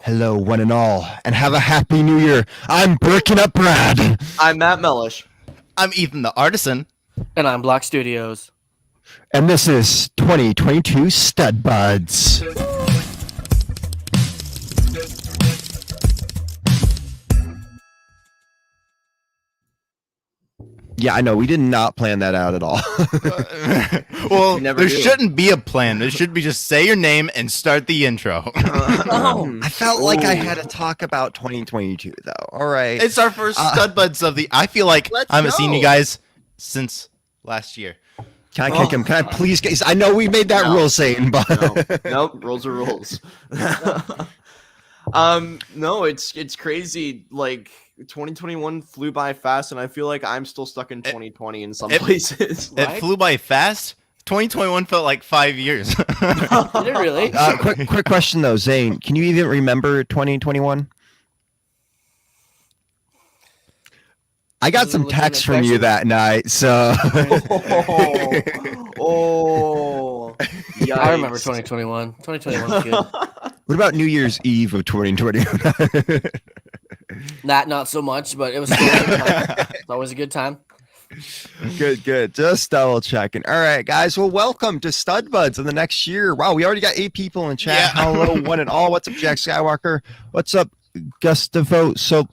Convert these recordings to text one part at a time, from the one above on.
Hello, one and all, and have a happy new year. I'm Breaking Up Brad. I'm Matt Mellish. I'm Ethan The Artisan. And I'm Block.studios. And this is 2022 Stud Buds. Yeah, I know. We did not plan that out at all. Well, never there do. shouldn't be a plan. There should be just say your name and start the intro. I felt like I had to talk about 2022, though. All right. It's our first Stud Buds of the... I feel like Let's I haven't seen you go. guys since last year. Can I kick him? Can I please get... I know we made that No. rule, Zane, but... Nope, rules are rules. No, it's crazy. Like 2021 flew by fast, and I feel like I'm still stuck in 2020 in some places. It flew by fast. 2021 felt like 5 years. Did it really? quick question, though, Zane. Can you even remember 2021? I got This is a some legitimate texts from you question. that night, so... Oh, yikes. I remember 2021. 2021 was good. What about New Year's Eve of 2021? That not so much, but it was still a good time. It's always a good time. Good. Just double checking. All right, guys. Well, welcome to Stud Buds in the next year. Wow, we already got 8 people in chat. Yeah. Hello, one and all. What's up, Jack Skywalker? What's up, Gustavo? So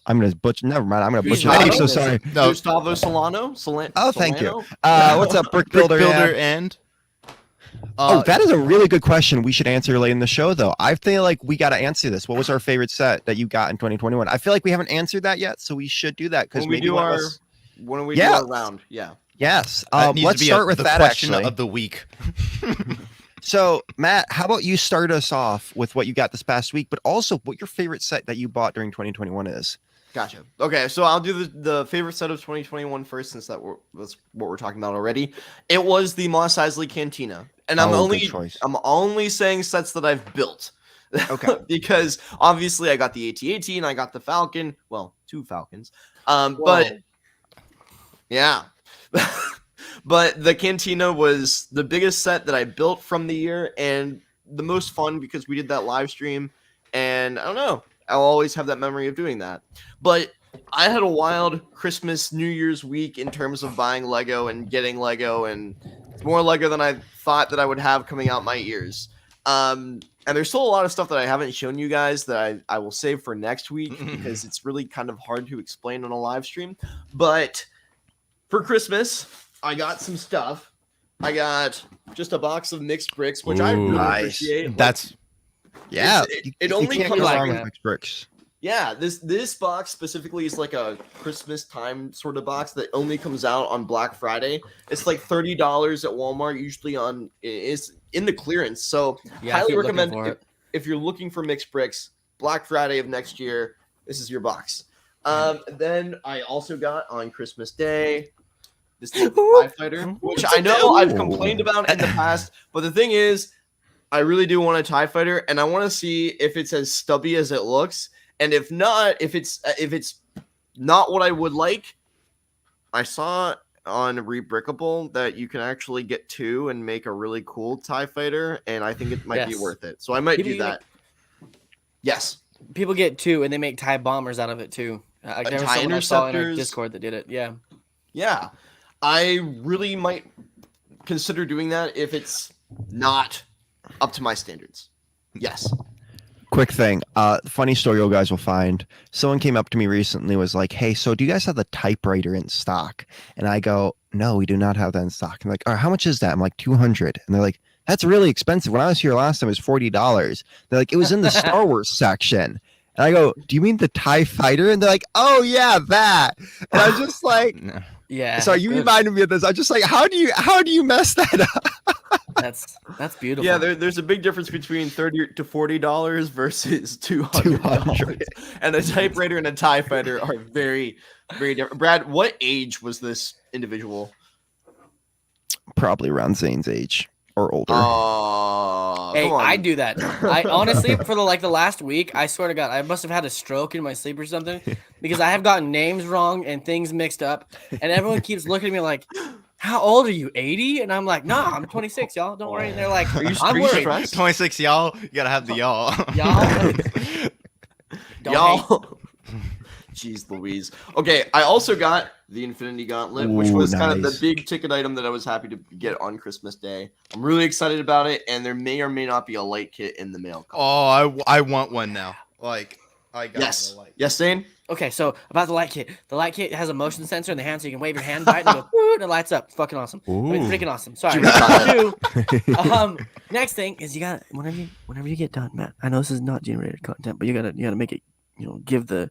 I'm gonna butcher. Never mind. I'm gonna butcher. not I'm on so this. sorry. No, Gustavo Solano. Oh, thank you. Solano? What's up, Brick Brick Builder? Builder Yeah. and... Oh, that is a really good question. We should answer late in the show, though. I feel like we got to answer this. What was our favorite set that you got in 2021? I feel like we haven't answered that yet, so we should do that because When we maybe do one of our us- when we Yeah. do our round, yeah. Yes. that needs Let's to be start with the that. question Actually, of the week. so Matt, how about you start us off with what you got this past week, but also what your favorite set that you bought during 2021 is? Gotcha. Okay, so I'll do the favorite set of 2021 first, since that's what we're talking about already. It was the Mos Eisley Cantina, and I'm Oh, good choice. only saying sets that I've built. Okay. Because obviously I got the AT-AT and I got the Falcon. Well, 2 Falcons. But yeah. But the Cantina was the biggest set that I built from the year and the most fun because we did that live stream, and I don't know, I'll always have that memory of doing that. But I had a wild Christmas, New Year's week in terms of buying Lego and getting Lego, and more Lego than I thought that I would have coming out my ears. And there's still a lot of stuff that I haven't shown you guys that I will save for next week because it's really kind of hard to explain on a live stream. But for Christmas, I got some stuff. I got just a box of mixed bricks, which I really Nice. appreciate. Like, That's... it You only can't comes go like wrong that. with mixed bricks. yeah, this box specifically is like a Christmas time sort of box that only comes out on Black Friday. It's like $30 at Walmart, usually is in the clearance. So Yeah, I highly keep looking recommend for it. if you're looking for mixed bricks, Black Friday of next year, this is your box. Then I also got on Christmas Day this TIE Fighter, which I know I've complained about in the past, but the thing is, I really do want a TIE Fighter, and I want to see if it's as stubby as it looks. And if not, if it's not what I would like, I saw on Rebrickable that you can actually get 2 and make a really cool TIE Fighter, and I think it might be Yes. worth it. So I might People do that. Yes. People get 2 and they make TIE bombers out of it too. There was TIE someone I saw in our interceptors. Discord that did it. Yeah. Yeah. I really might consider doing that if it's not up to my standards. Yes. Quick thing. Funny story you guys will find. Someone came up to me recently, was like, "Hey, so do you guys have the typewriter in stock?" And I go, "No, we do not have that in stock." And they're like, "All right, how much is that?" I'm like, $200. And they're like, "That's really expensive. When I was here last time, it was $40." They're like, "It was in the Star Wars section." And I go, "Do you mean the TIE Fighter?" And they're like, "Oh yeah, that." And I was just like, Yeah. "So you it was- reminded me of this." I'm just like, "How do you mess that up?" That's beautiful. Yeah, there's a big difference between $30 to $40 versus $200. And a typewriter and a TIE Fighter are very, very different. Brad, what age was this individual? Probably around Zane's age or older. Oh, Hey, come on. I do that. I honestly, for the last week, I swear to God, I must have had a stroke in my sleep or something because I have gotten names wrong and things mixed up, and everyone keeps looking at me like, how old are you? 80? And I'm like, nah, I'm 26, y'all. Don't worry. And they're like, Are you I'm worried. stressed? 26, y'all. You gotta have the y'all. Y'all. Don't hate. Y'all. Jeez Louise. Okay, I also got the Infinity Gauntlet, which was kind of the nice. big ticket item that I was happy to get on Christmas Day. I'm really excited about it, and there may or may not be a light kit in the mail. Oh, I want one now. Like, I got Yes. a light. Yes, Zane? Okay, so about the light kit. The light kit has a motion sensor in the hand, so you can wave your hand by it and it goes, "Woo," and it lights up. It's fucking awesome. I mean, Ooh. freaking awesome. Sorry. Next thing is you got whenever you get done, Matt. I know this is not generated content, but you gotta make it. Give the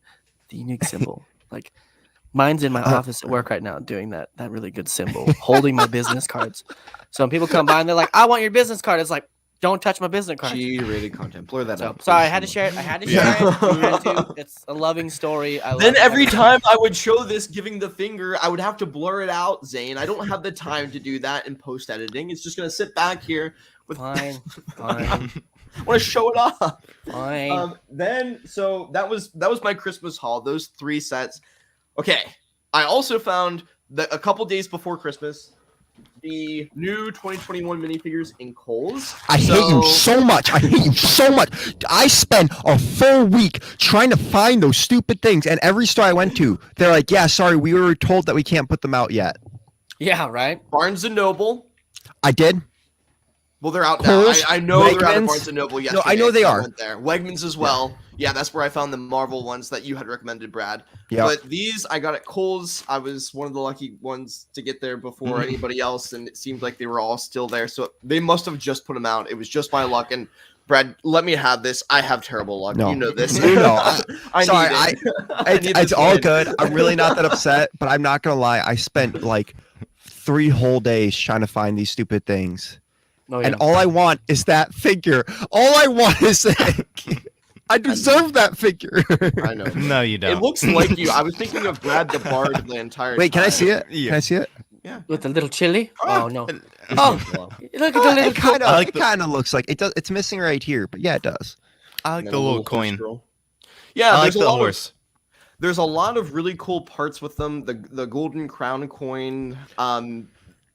unique symbol. Like mine's in my office at work right now, doing that really good symbol, holding my business cards. So when people come by and they're like, "I want your business card," it's like, don't touch my business card. G-rated content. Blur that So out. sorry, I had to share it. I had to share it. I had to. It's a loving story. Then every time I would show this giving the finger, I would have to blur it out, Zane. I don't have the time to do that in post editing. It's just gonna sit back here with. Fine. I want to show it off. Fine. So that was my Christmas haul. Those 3 sets. Okay, I also found that a couple days before Christmas, the new 2021 minifigures in Kohl's. I hate you so much. I hate you so much. I spent a full week trying to find those stupid things, and every store I went to, they're like, "Yeah, sorry, we were told that we can't put them out yet." Yeah, right. Barnes and Noble. I did. Well, they're out Kohl's, now. I know they're out of Wegmans. Barnes and Noble. No, Yesterday, I know they so are. went there. Wegmans as well. Yeah, that's where I found the Marvel ones that you had recommended, Brad. Yeah. But these I got at Kohl's. I was one of the lucky ones to get there before anybody else, and it seemed like they were all still there. So they must have just put them out. It was just my luck. And Brad, let me have this. I have terrible luck. No. You know this. You know, I sorry, need it. I need it's this all win. good. I'm really not that upset, but I'm not gonna lie. I spent like 3 whole days trying to find these stupid things. Oh, yeah. And all I want is that figure. All I want is that. I deserve that figure. I know. No, you It don't. looks like you. I was thinking of Brad the Bard the entire Wait, can I time. see it? Yeah. Can I see it? With the little chili. Oh no. Oh, Look at the little. It kind of I like looks like it does. It's missing right here, but yeah, it does. I like and the a little horse coin. girl. Yeah, I like there's a the lot of- horse. There's a lot of really cool parts with them. The golden crown coin.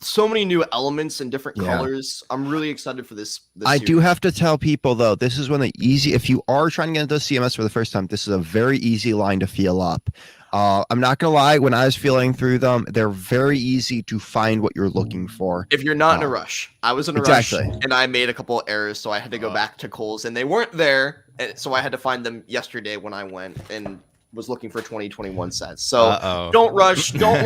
So many new elements and different Yeah. colors. I'm really excited for this I do series. have to tell people though, this is one of the easy. If you are trying to get into CMS for the first time, this is a very easy line to feel up. I'm not gonna lie. When I was feeling through them, they're very easy to find what you're looking for. If you're not in a Oh. rush. I was in a Exactly. rush and I made a couple of errors, so I had to go back to Kohl's and they weren't there. And so I had to find them yesterday when I went and was looking for 2021 sets. So Uh-oh. don't rush. Don't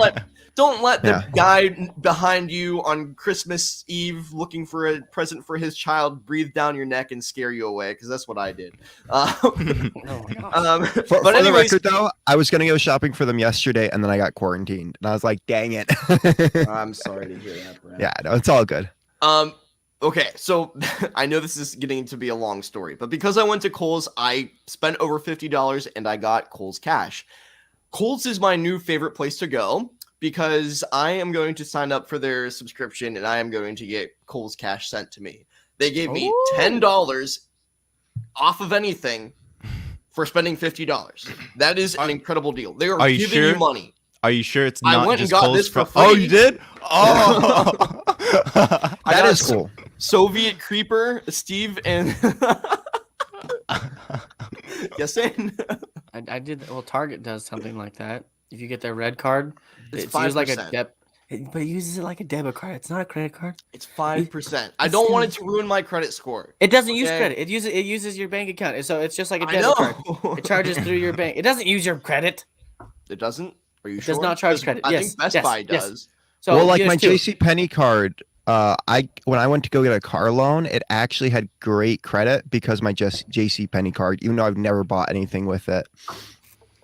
let the Yeah. guy behind you on Christmas Eve looking for a present for his child breathe down your neck and scare you away, because that's what I did. Oh my gosh. For But the anyways, record, though, I was gonna go shopping for them yesterday, and then I got quarantined, and I was like, "Dang it!" I'm sorry to hear that, Brad. Yeah, no, it's all good. Okay, so I know this is getting to be a long story, but because I went to Kohl's, I spent over $50 and I got Kohl's Cash. Kohl's is my new favorite place to go because I am going to sign up for their subscription and I am going to get Kohl's Cash sent to me. They gave me Ooh. $10 off of anything for spending $50. That is an incredible deal. They Are you giving sure? you money. Are you sure it's I not went and just got Kohl's this for Oh, free. you did? Oh. I That got is cool. Soviet Creeper, Steve, and yes, and I did. Well, Target does something like that. If you get their red card, It's used like a 5%. but it uses it like a debit card. It's not a credit card. it's 5%. I don't want it to ruin my credit score. It doesn't use Okay. credit. It uses your bank account. So it's just like a I debit know. card. It charges through your bank. It doesn't use your credit. It doesn't. Are you It sure? does not charge 'Cause credit. I Yes, think Best yes, Buy yes. does. So Well, like yours my too. JC Penney card, when I went to go get a car loan, it actually had great credit because my JC Penney card, even though I've never bought anything with it.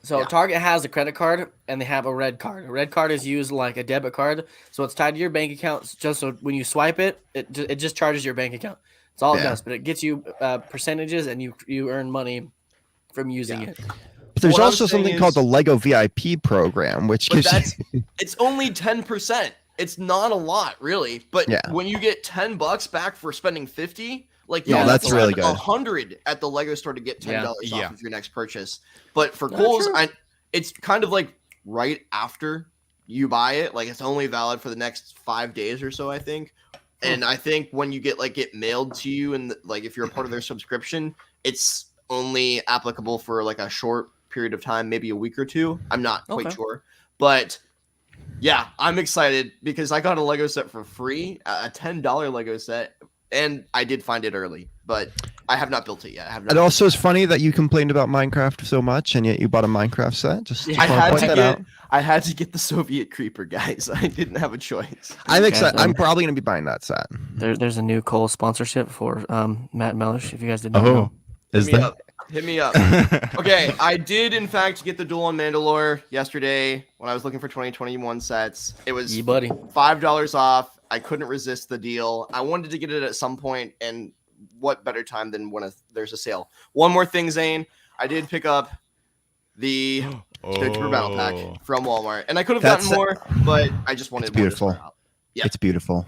So Yeah. Target has a credit card and they have a red card. A red card is used like a debit card, so it's tied to your bank account. Just so when you swipe it, it just charges your bank account. That's all it Yeah. does. But it gets you percentages and you earn money from using it. But there's What I'm also saying something called is- the Lego VIP program, which But gives that's it's only 10%. It's not a lot, really. But Yeah. when you get $10 back for spending 50, like Yeah, you that's have to really spend good. 100 at the Lego store to get $10 Yeah. off of your next purchase. But for Not Kohl's, true. it's kind of like right after you buy it, like it's only valid for the next 5 days or so, I think. And I think when you get mailed to you, and like if you're a part of their subscription, it's only applicable for like a short period of time, maybe a week or two. I'm not quite sure, but yeah, I'm excited because I got a Lego set for free, a $10 Lego set, and I did find it early, but I have not built it yet. It also is funny that you complained about Minecraft so much, and yet you bought a Minecraft set. I had to get the Soviet Creeper, guys. I didn't have a choice. I'm excited. I'm probably going to be buying that set. There's a new Cole sponsorship for Matt Mellish, if you guys didn't know. Hit me up. Okay, I did in fact get the Duel on Mandalore yesterday when I was looking for 2021 sets. It was $5 off. I couldn't resist the deal. I wanted to get it at some point, and what better time than when there's a sale. One more thing, Zane. I did pick up the Stormtrooper Battle Pack from Walmart, and I could have gotten more, but I just wanted more to start out. Yeah. It's beautiful.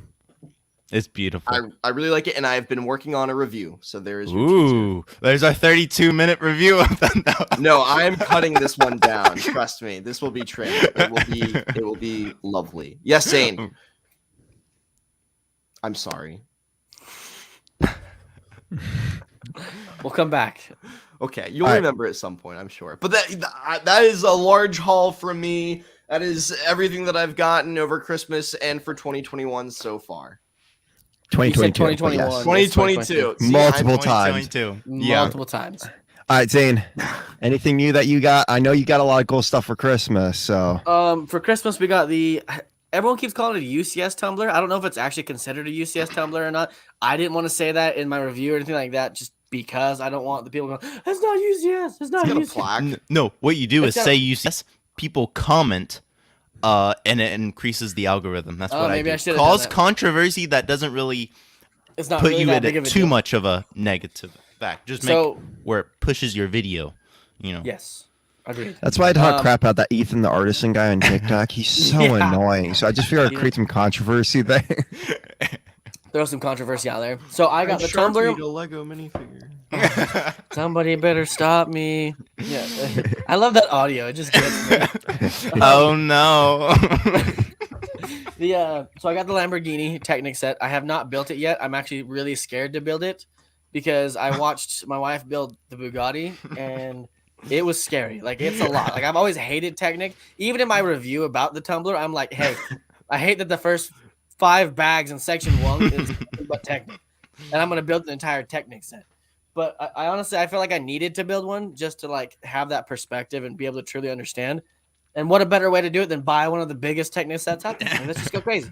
It's beautiful. I really like it, and I've been working on a review. So there's there's our 32-minute review of that. No, I'm cutting this one down. Trust me, this will be trimmed. It will be lovely. Yes, Zane. I'm sorry. We'll come back. Okay, you'll remember at some point, I'm sure. But that is a large haul from me. That is everything that I've gotten over Christmas and for 2021 so far. 2022. 2022. Multiple times. Multiple times. All right, Zane. Anything new that you got? I know you got a lot of cool stuff for Christmas. So for Christmas we got everyone keeps calling it a UCS tumbler. I don't know if it's actually considered a UCS tumbler or not. I didn't want to say that in my review or anything like that, just because I don't want the people going, it's not UCS. It's not UCS. No, what you do is say UCS. People comment. And it increases the algorithm. That's what I do. Cause controversy that doesn't really put you at too much of a negative fact. Just make where it pushes your video, Yes. Agreed. That's why I talk crap about that Ethan the Artisan guy on TikTok. He's so annoying. So I just figure I'd create some controversy there. Throw some controversy out there. So I got the tumbler. A Lego minifigure. Somebody better stop me. Yeah, I love that audio. It just gets me. Oh no. So I got the Lamborghini Technic Set. I have not built it yet. I'm actually really scared to build it because I watched my wife build the Bugatti and it was scary. Like it's a lot. Like I've always hated Technic. Even in my review about the tumbler, I'm like, hey, I hate that the first 5 bags in section 1 is but Technic, and I'm gonna build the entire Technic set. But I honestly, I feel like I needed to build one just to like have that perspective and be able to truly understand. And what a better way to do it than buy one of the biggest Technic sets out there? I mean, let's just go crazy.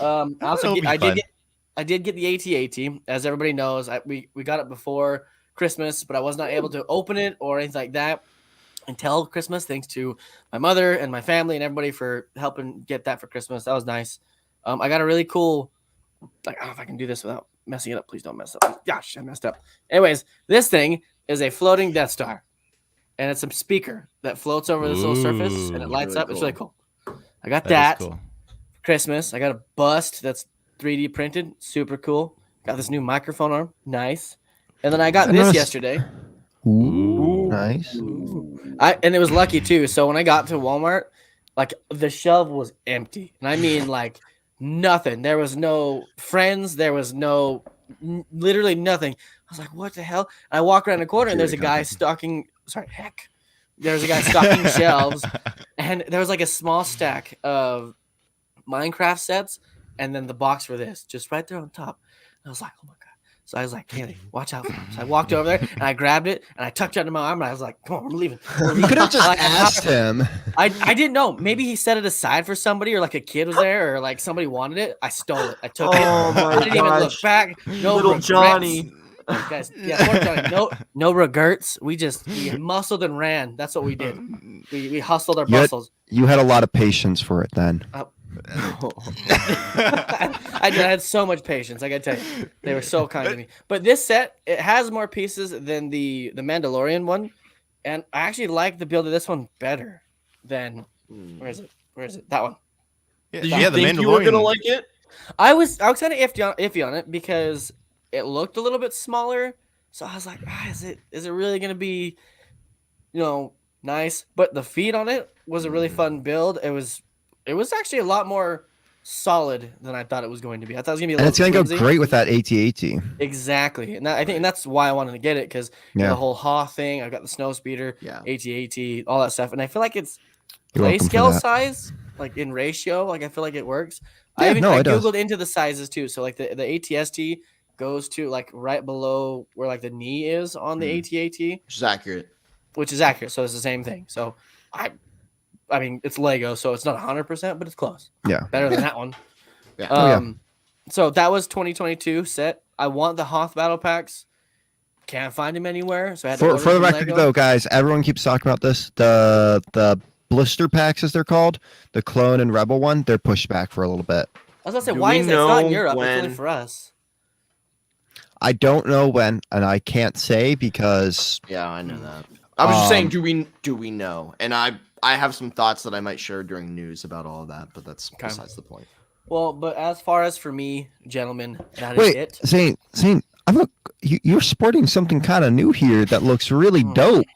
I did get the AT-AT, as everybody knows. We got it before Christmas, but I was not able to open it or anything like that until Christmas. Thanks to my mother and my family and everybody for helping get that for Christmas. That was nice. I got a really cool. I don't know if I can do this without messing it up. Please don't mess up. Gosh, I messed up. Anyways, this thing is a floating Death Star, and it's a speaker that floats over this little surface, and it lights up. Cool. It's really cool. I got that for Christmas. I got a bust that's 3D printed. Super cool. Got this new microphone arm. Nice. And then I got this yesterday. Ooh, nice. And it was lucky too. So when I got to Walmart, like the shelf was empty, and I mean like nothing. There was no friends. There was no, literally nothing. I was like, what the hell? And I walk around the corner and there's a guy stocking. There's a guy stocking shelves, and there was like a small stack of Minecraft sets, and then the box for this just right there on top. And I was like, oh my god. So I was like, Haley, watch out for him. So I walked over there and I grabbed it and I tucked it under my arm and I was like, come on, we're leaving. You could have just asked him. I didn't know. Maybe he set it aside for somebody or like a kid was there or like somebody wanted it. I stole it. I took it. I didn't even look back. No little regrets. Johnny. Guys, poor Johnny. No regrets. We muscled and ran. That's what we did. We hustled our muscles. You had a lot of patience for it then. I had so much patience. I gotta tell you, they were so kind to me. But this set, it has more pieces than the Mandalorian one, and I actually like the build of this one better than where is it? That one. Did you think you were gonna like it? I was kind of iffy on it because it looked a little bit smaller. So I was like, is it really gonna be, nice? But the feed on it was a really fun build. It was it was actually a lot more solid than I thought it was going to be. I thought it was gonna be And it's gonna go great with that AT-AT. Exactly, and I think that's why I wanted to get it, because the whole Hoth thing. I got the snow speeder, AT-AT, all that stuff, and I feel like it's play scale size, like in ratio. Like I feel like it works. Yeah, I googled into the sizes too. So like the ATST goes to like right below where like the knee is on the AT-AT, which is accurate. So it's the same thing. So I mean, it's Lego, so it's not 100%, but it's close. Yeah. Better than that one. Yeah. So that was 2022 set. I want the Hoth battle packs. Can't find them anywhere. So I had to for the record, Lego. though, guys, everyone keeps talking about this. The blister packs, as they're called, the Clone and Rebel one, they're pushed back for a little bit. I was going to say, why is it not in Europe? It's only for us. I don't know when, and I can't say because... Yeah, I know that. I was just saying, do we know? And I have some thoughts that I might share during news about all of that, but that's besides the point. Well, but as far as for me, gentlemen, that is it. Saint, you're sporting something kind of new here that looks really dope.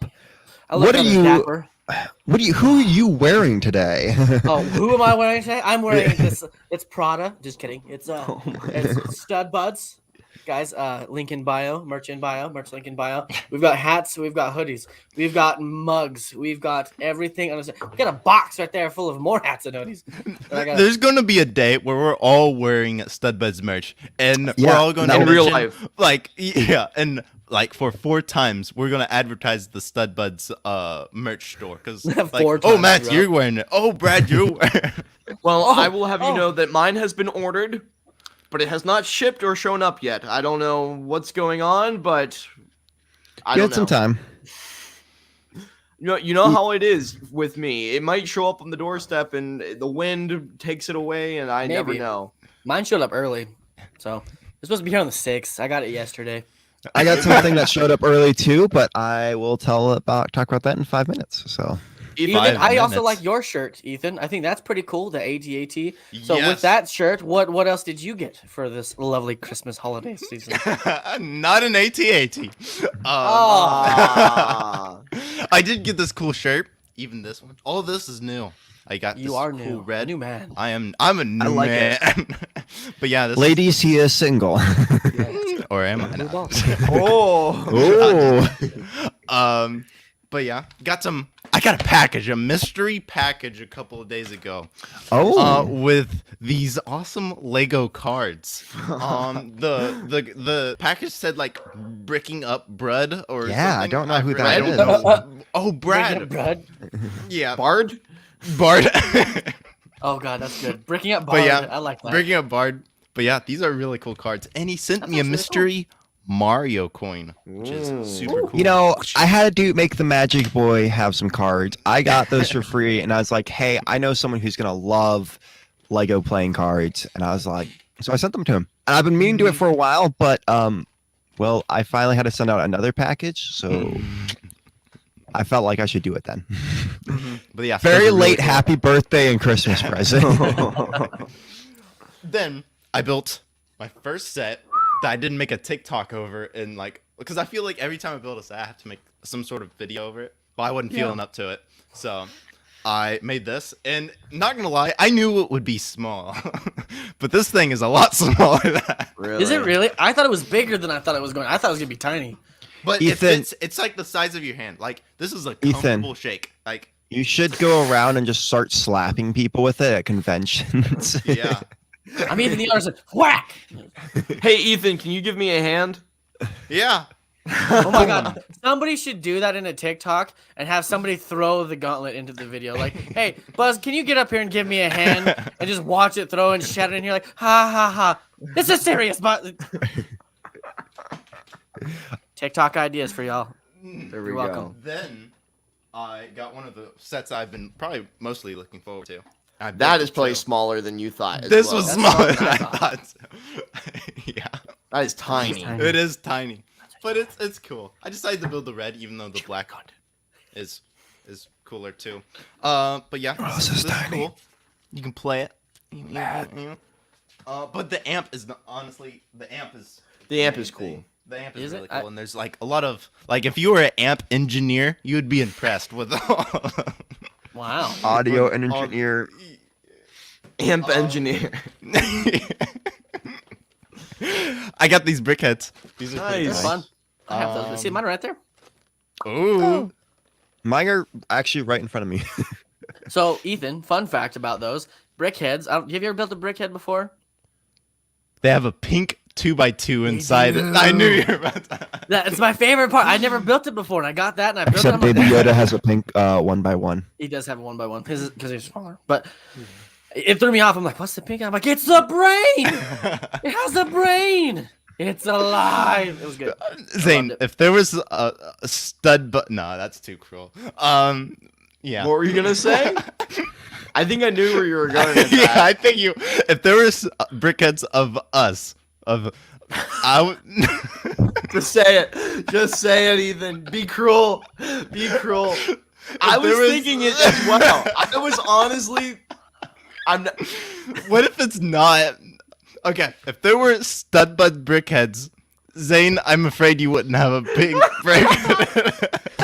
Who are you wearing today? Who am I wearing today? I'm wearing this. It's Prada. Just kidding. It's it's Stud Buds. Guys, link in bio, merch link in bio. We've got hats, we've got hoodies, we've got mugs, we've got everything. We got a box right there full of more hats and hoodies. There's going to be a day where we're all wearing Stud Buds merch, and we're all going to in real life. And like for 4 times, we're going to advertise the Stud Buds merch store. Because Matt, you're wearing it. Oh, Brad, you're wearing it. Well, I will have you know that mine has been ordered, but it has not shipped or shown up yet. I don't know what's going on, but I don't know. Some time. You know how it is with me. It might show up on the doorstep, and the wind takes it away, and I never know. Mine showed up early, so it's supposed to be here on the 6th. I got it yesterday. I got something that showed up early too, but I will talk about that in 5 minutes. So. Ethan, I also like your shirt, Ethan. I think that's pretty cool, the AT-AT. So with that shirt, what else did you get for this lovely Christmas holiday season? Not an AT-AT. I did get this cool shirt, even this one. All of this is new. I got this cool new. red. New man. I'm a new man. But yeah, ladies, he is single. Or am I not? But yeah, I got a mystery package a couple of days ago. With these awesome Lego cards. The package said like bricking up bread or something. I don't know who that is. Brad. Bread? Yeah. Bard. Oh god, that's good. Bricking up Bard. I like that. Bricking up Bard. But yeah, these are really cool cards. And he sent me a mystery Mario coin, which is super cool. You know, I had to make the Magic Boy have some cards. I got those for free, and I was like, hey, I know someone who's going to love Lego playing cards. And I was like, so I sent them to him. And I've been meaning to do it for a while, but, well, I finally had to send out another package, so I felt like I should do it then. But yeah, very late happy birthday and Christmas present. Then I built my first set that I didn't make a TikTok over, and because I feel like every time I build a set, I have to make some sort of video over it, but I wasn't feeling up to it. So I made this, and not gonna lie, I knew it would be small, but this thing is a lot smaller than that. Really? Is it really? I thought it was bigger than I thought it was going. I thought it was gonna be tiny. But Ethan, it's like the size of your hand. Like this is a comfortable shake. Like you should go around and just start slapping people with it at conventions. Yeah. I'm Ethan The Artisan. Whack! Hey, Ethan, can you give me a hand? Yeah. Oh my god. Somebody should do that in a TikTok and have somebody throw the gauntlet into the video. Like, hey, Buzz, can you get up here and give me a hand and just watch it throw and shout it in here like, ha ha ha. This is serious, but TikTok ideas for y'all. You're welcome. Then I got one of the sets I've been probably mostly looking forward to. That is probably smaller than you thought. This was smaller than I thought. So. Yeah. That is tiny. It is tiny. But it's cool. I decided to build the red even though the black is cooler too. But yeah, this is cool. You can play it. But the amp is honestly the amp is cool. The amp is really cool, and there's like a lot of if you were an amp engineer, you would be impressed with all. Wow. Audio engineer. Amp engineer. I got these brickheads. These are Nice. nice. Fun. I have those. See, mine are right there. Ooh. Mine are actually right in front of me. So, Ethan, fun fact about those brickheads. Have you ever built a brickhead before? They have a pink 2x2 inside it. I knew you were about that. That's my favorite part. I never built it before, and I got that, and I built Except it. Baby Yoda has a pink 1x1. He does have a 1x1 because he's smaller. But it threw me off. I'm like, what's the pink? I'm like, it's the brain. It has a brain. It's alive. It was good. Zane, if there was a stud but no, that's too cruel. Yeah. What were you gonna say? I think I knew where you were going with that. Yeah, I think you. If there was brickheads of us, I would. Just say it. Just say it, Ethan. Be cruel. Be cruel. I was thinking it as well. I was honestly. I'm not. What if it's not? Okay, if there were stud bud brickheads, Zane, I'm afraid you wouldn't have a pink brick.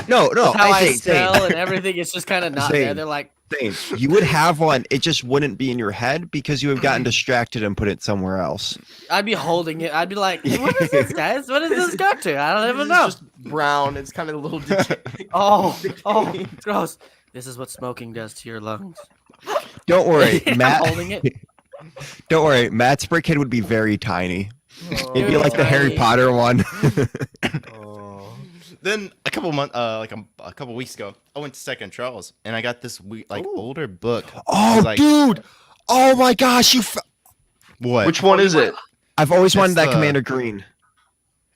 No, How I Zane, spell and everything, it's just kind of not there. Zane. They're like, Zane, you would have one. It just wouldn't be in your head because you have gotten distracted and put it somewhere else. I'd be holding it. I'd be like, what is this, guys? What does this go to? I don't even know. It's just brown. It's kind of a little decaying. Oh, gross. This is what smoking does to your lungs. Don't worry, I'm Matt. holding it. Don't worry, Matt's brickhead would be very tiny. It'd be like the Harry Tiny. Potter one. Then a couple weeks ago, I went to Second Charles and I got this older book. Oh, It's like, dude! Oh my gosh, what? Which one is it? I've always wanted It's that the- Commander Green.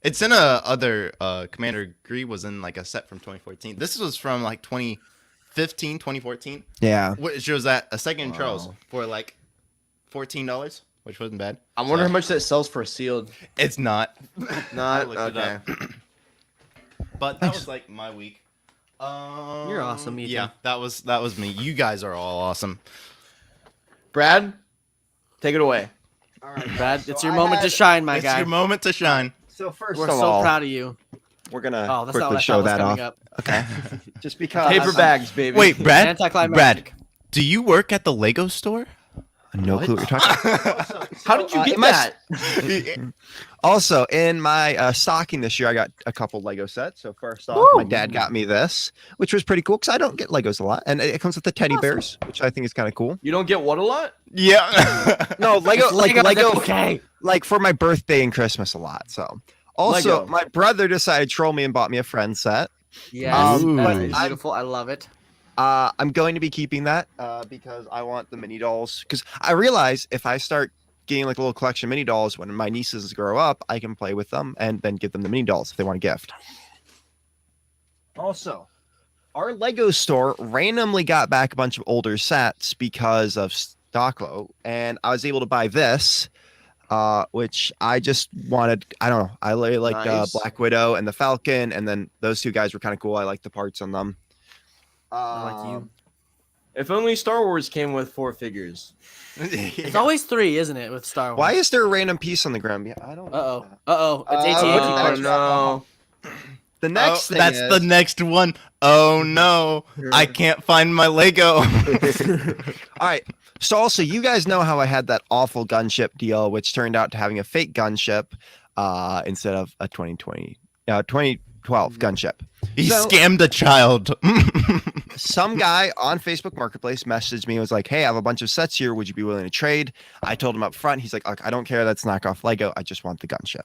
It's in other Commander Green was in like a set from 2014. This was from like 2015, 2014. Yeah. Which was at a Second Charles for like $14, which wasn't bad. I wonder how much that sells for a sealed. It's not. Not looked it okay. up. But that was like my week. You're awesome, Ethan. Yeah, that was me. You guys are all awesome. Brad, take it away. All right, Brad, it's your moment to shine, my It's guy. your moment to shine. So first We're of so all, proud of you. we're gonna Oh, that's not quickly what I show thought was that coming off. up. Okay. Just because. Paper bags, baby. Wait, Brad. Anticlimactic. Do you work at the Lego store? No clue what you're talking about. How did you get in my- that? Also, in my stocking this year, I got a couple Lego sets. So first off, my dad got me this, which was pretty cool because I don't get Legos a lot, and it comes with the teddy bears, which I think is kind of cool. You don't get what a lot? Yeah. No, Lego, Lego, Okay. like for my birthday and Christmas a lot. So also, Lego. my brother decided to troll me and bought me a friend set. Yes, Ooh. that is I'm- beautiful. I love it. I'm going to be keeping that because I want the mini dolls. Because I realize if I start getting like a little collection of mini dolls when my nieces grow up, I can play with them and then give them the mini dolls if they want a gift. Also, our Lego store randomly got back a bunch of older sets because of stock low, and I was able to buy this, which I just wanted. I don't know. I really liked Nice. Black Widow and the Falcon, and then those two guys were kind of cool. I like the parts on them. I like you. If only Star Wars came with 4 figures. It's always 3, isn't it, with Star Wars? Why is there a random piece on the ground? I don't know. Uh-oh. Uh-oh. It's Uh, AT&T oh, Oh parts. no. The next thing that's is, the next one. Oh no, I can't find my Lego. All right. So also, you guys know how I had that awful gunship deal, which turned out to having a fake gunship instead of a 2012 gunship. He So- scammed a child. Some guy on Facebook Marketplace messaged me and was like, "Hey, I have a bunch of sets here. Would you be willing to trade?" I told him up front. He's like, "I don't care. That's knockoff Lego. I just want the gunship."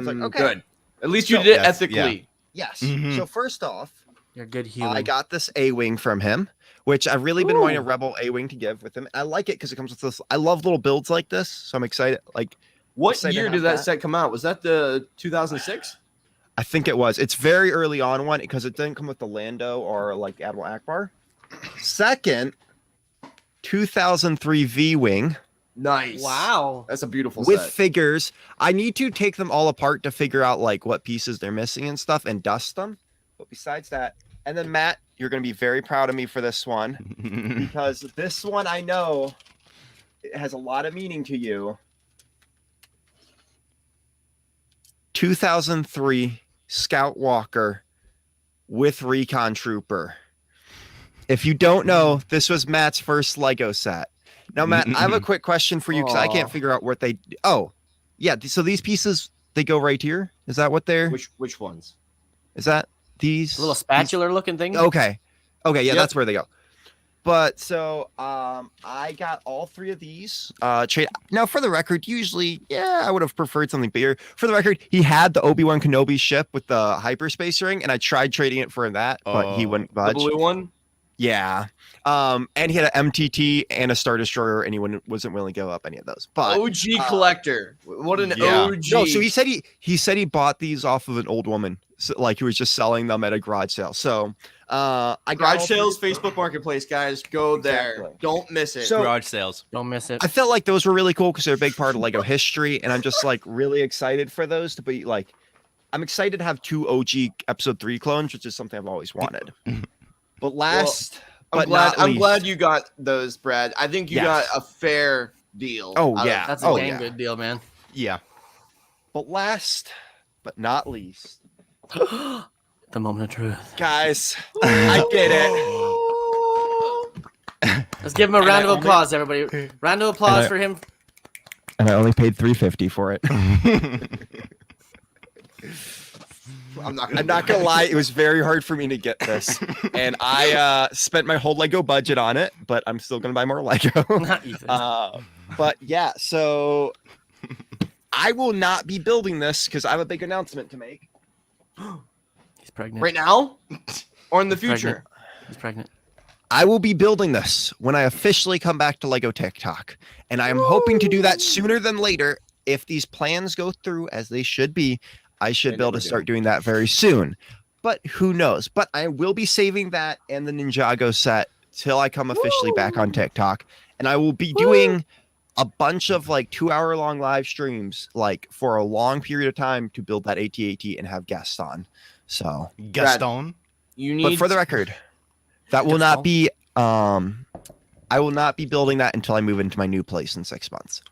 like, okay. Good. At least you So- did it Yes, ethically. Yes. Mhm. So first off, You're a good human. I got this A-wing from him, which I've really been wanting a Rebel A-wing to give with him. I like it because it comes with this. I love little builds like this, so I'm excited. Like, What Excited to year have did that that. set come out? Was that the 2006? I think it was. It's very early on one because it didn't come with the Lando or like Admiral Akbar. Second, 2003 V-wing Nice. Wow. That's a beautiful with set. figures. I need to take them all apart to figure out like what pieces they're missing and stuff and dust them. But besides that, and then Matt, you're going to be very proud of me for this one because this one I know it has a lot of meaning to you. 2003 Scout Walker with Recon Trooper. If you don't know, this was Matt's first Lego set. Now, Matt, I have a quick question for you because I can't figure out what they. Oh, yeah. So these pieces they go right here. Is that what they're? Which ones? Is that these little spatula looking thing? Okay. Yeah, that's where they go. But so I got all 3 of these. Now, for the record, usually, I would have preferred something bigger. For the record, he had the Obi-Wan Kenobi ship with the hyperspace ring, and I tried trading it for that, but he wouldn't budge. The blue one? Yeah. And he had an MTT and a Star Destroyer, and he wasn't willing to give up any of those. But OG collector. What an OG. No, so he said he bought these off of an old woman. So, like he was just selling them at a garage sale. So garage sales, Facebook Marketplace, guys, go there. Exactly. Don't miss it. So, garage sales, don't miss it. I felt like those were really cool because they're a big part of Lego history, and I'm just like really excited for those to be like. I'm excited to have 2 OG Episode 3 clones, which is something I've always wanted. But I'm glad you got those, Brad. I think you got a fair deal. Oh yeah, that's a dang good deal, man. Yeah. But last, but not least. The moment of truth. Guys, I did it. Let's give him a round of applause, everybody. Round of applause for him. And I only paid $350 for it. I'm not gonna lie, it was very hard for me to get this. And I spent my whole Lego budget on it, but I'm still gonna buy more Lego. But yeah, so I will not be building this because I have a big announcement to make. He's pregnant. Right now? Or in the future? He's pregnant. I will be building this when I officially come back to Lego TikTok. And I am hoping to do that sooner than later. If these plans go through as they should be, I should be able to start doing that very soon. But who knows? But I will be saving that and the Ninjago set till I come officially back on TikTok. And I will be doing a bunch of like 2-hour-long live streams like for a long period of time to build that AT-AT and have guests on. So Gaston, but for the record, that will not be I will not be building that until I move into my new place in 6 months.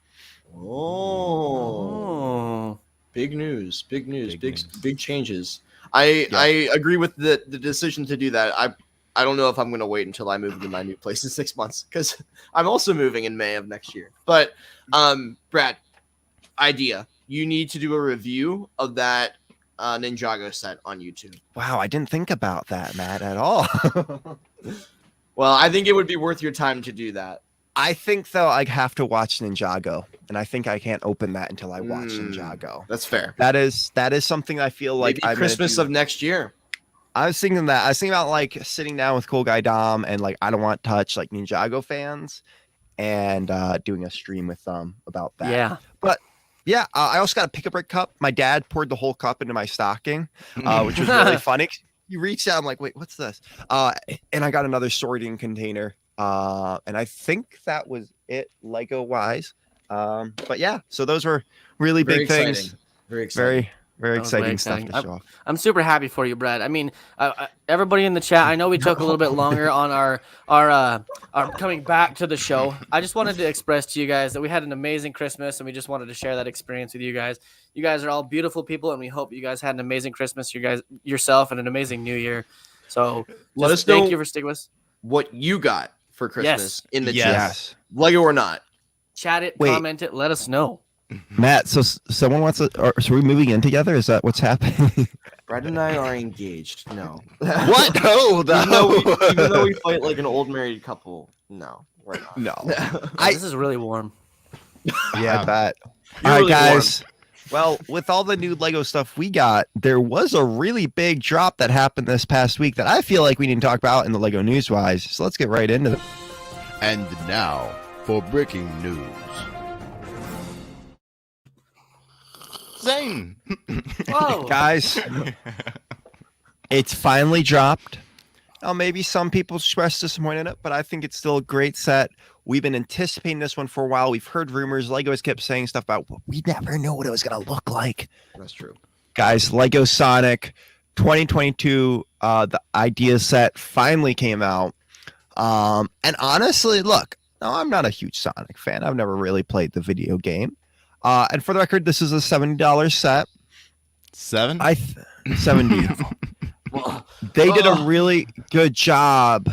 Oh. Big news, big changes. I agree with the decision to do that. I don't know if I'm going to wait until I move into my new place in 6 months because I'm also moving in May of next year. But Brad, idea. You need to do a review of that Ninjago set on YouTube. Wow, I didn't think about that, Matt, at all. Well, I think it would be worth your time to do that. I think, though, I have to watch Ninjago, and I think I can't open that until I watch Ninjago. That's fair. That is something I feel like maybe Christmas of next year. I was thinking that. I was thinking about like sitting down with Cool Guy Dom and like I Don't Want Touch, like Ninjago fans, and doing a stream with them about that. Yeah. But yeah, I also got a Pick-a-Brick cup. My dad poured the whole cup into my stocking, which was really funny. You reached out, I'm like, wait, what's this? And I got another sorting container. And I think that was it Lego wise. But yeah, so those were really big things. Very exciting. Very exciting stuff to show off. I'm super happy for you, Brad. I mean, everybody in the chat, I know we took a little bit longer on our coming back to the show. I just wanted to express to you guys that we had an amazing Christmas, and we just wanted to share that experience with you guys. You guys are all beautiful people, and we hope you guys had an amazing Christmas, yourself, and an amazing New Year. So let us know. Thank you for sticking with us. What you got for Christmas in the chat, Lego or not. Chat it, comment it, let us know. Matt, so someone wants to. So we're moving in together? Is that what's happening? Brad and I are engaged. No. What? No. Even though we fight like an old married couple. No, we're not. No. This is really warm. Yeah, I bet. All right, guys. Well, with all the new Lego stuff we got, there was a really big drop that happened this past week that I feel like we need to talk about in the Lego News-wise. So let's get right into it. And now for breaking news. Zane. Whoa. Guys, it's finally dropped. Now, maybe some people expressed disappointment in it, but I think it's still a great set. We've been anticipating this one for a while. We've heard rumors. Lego has kept saying stuff about, we never know what it was going to look like. That's true. Guys, Lego Sonic 2022, the idea set finally came out. And honestly, look, no, I'm not a huge Sonic fan. I've never really played the video game. And for the record, this is a $70 set. 70. They did a really good job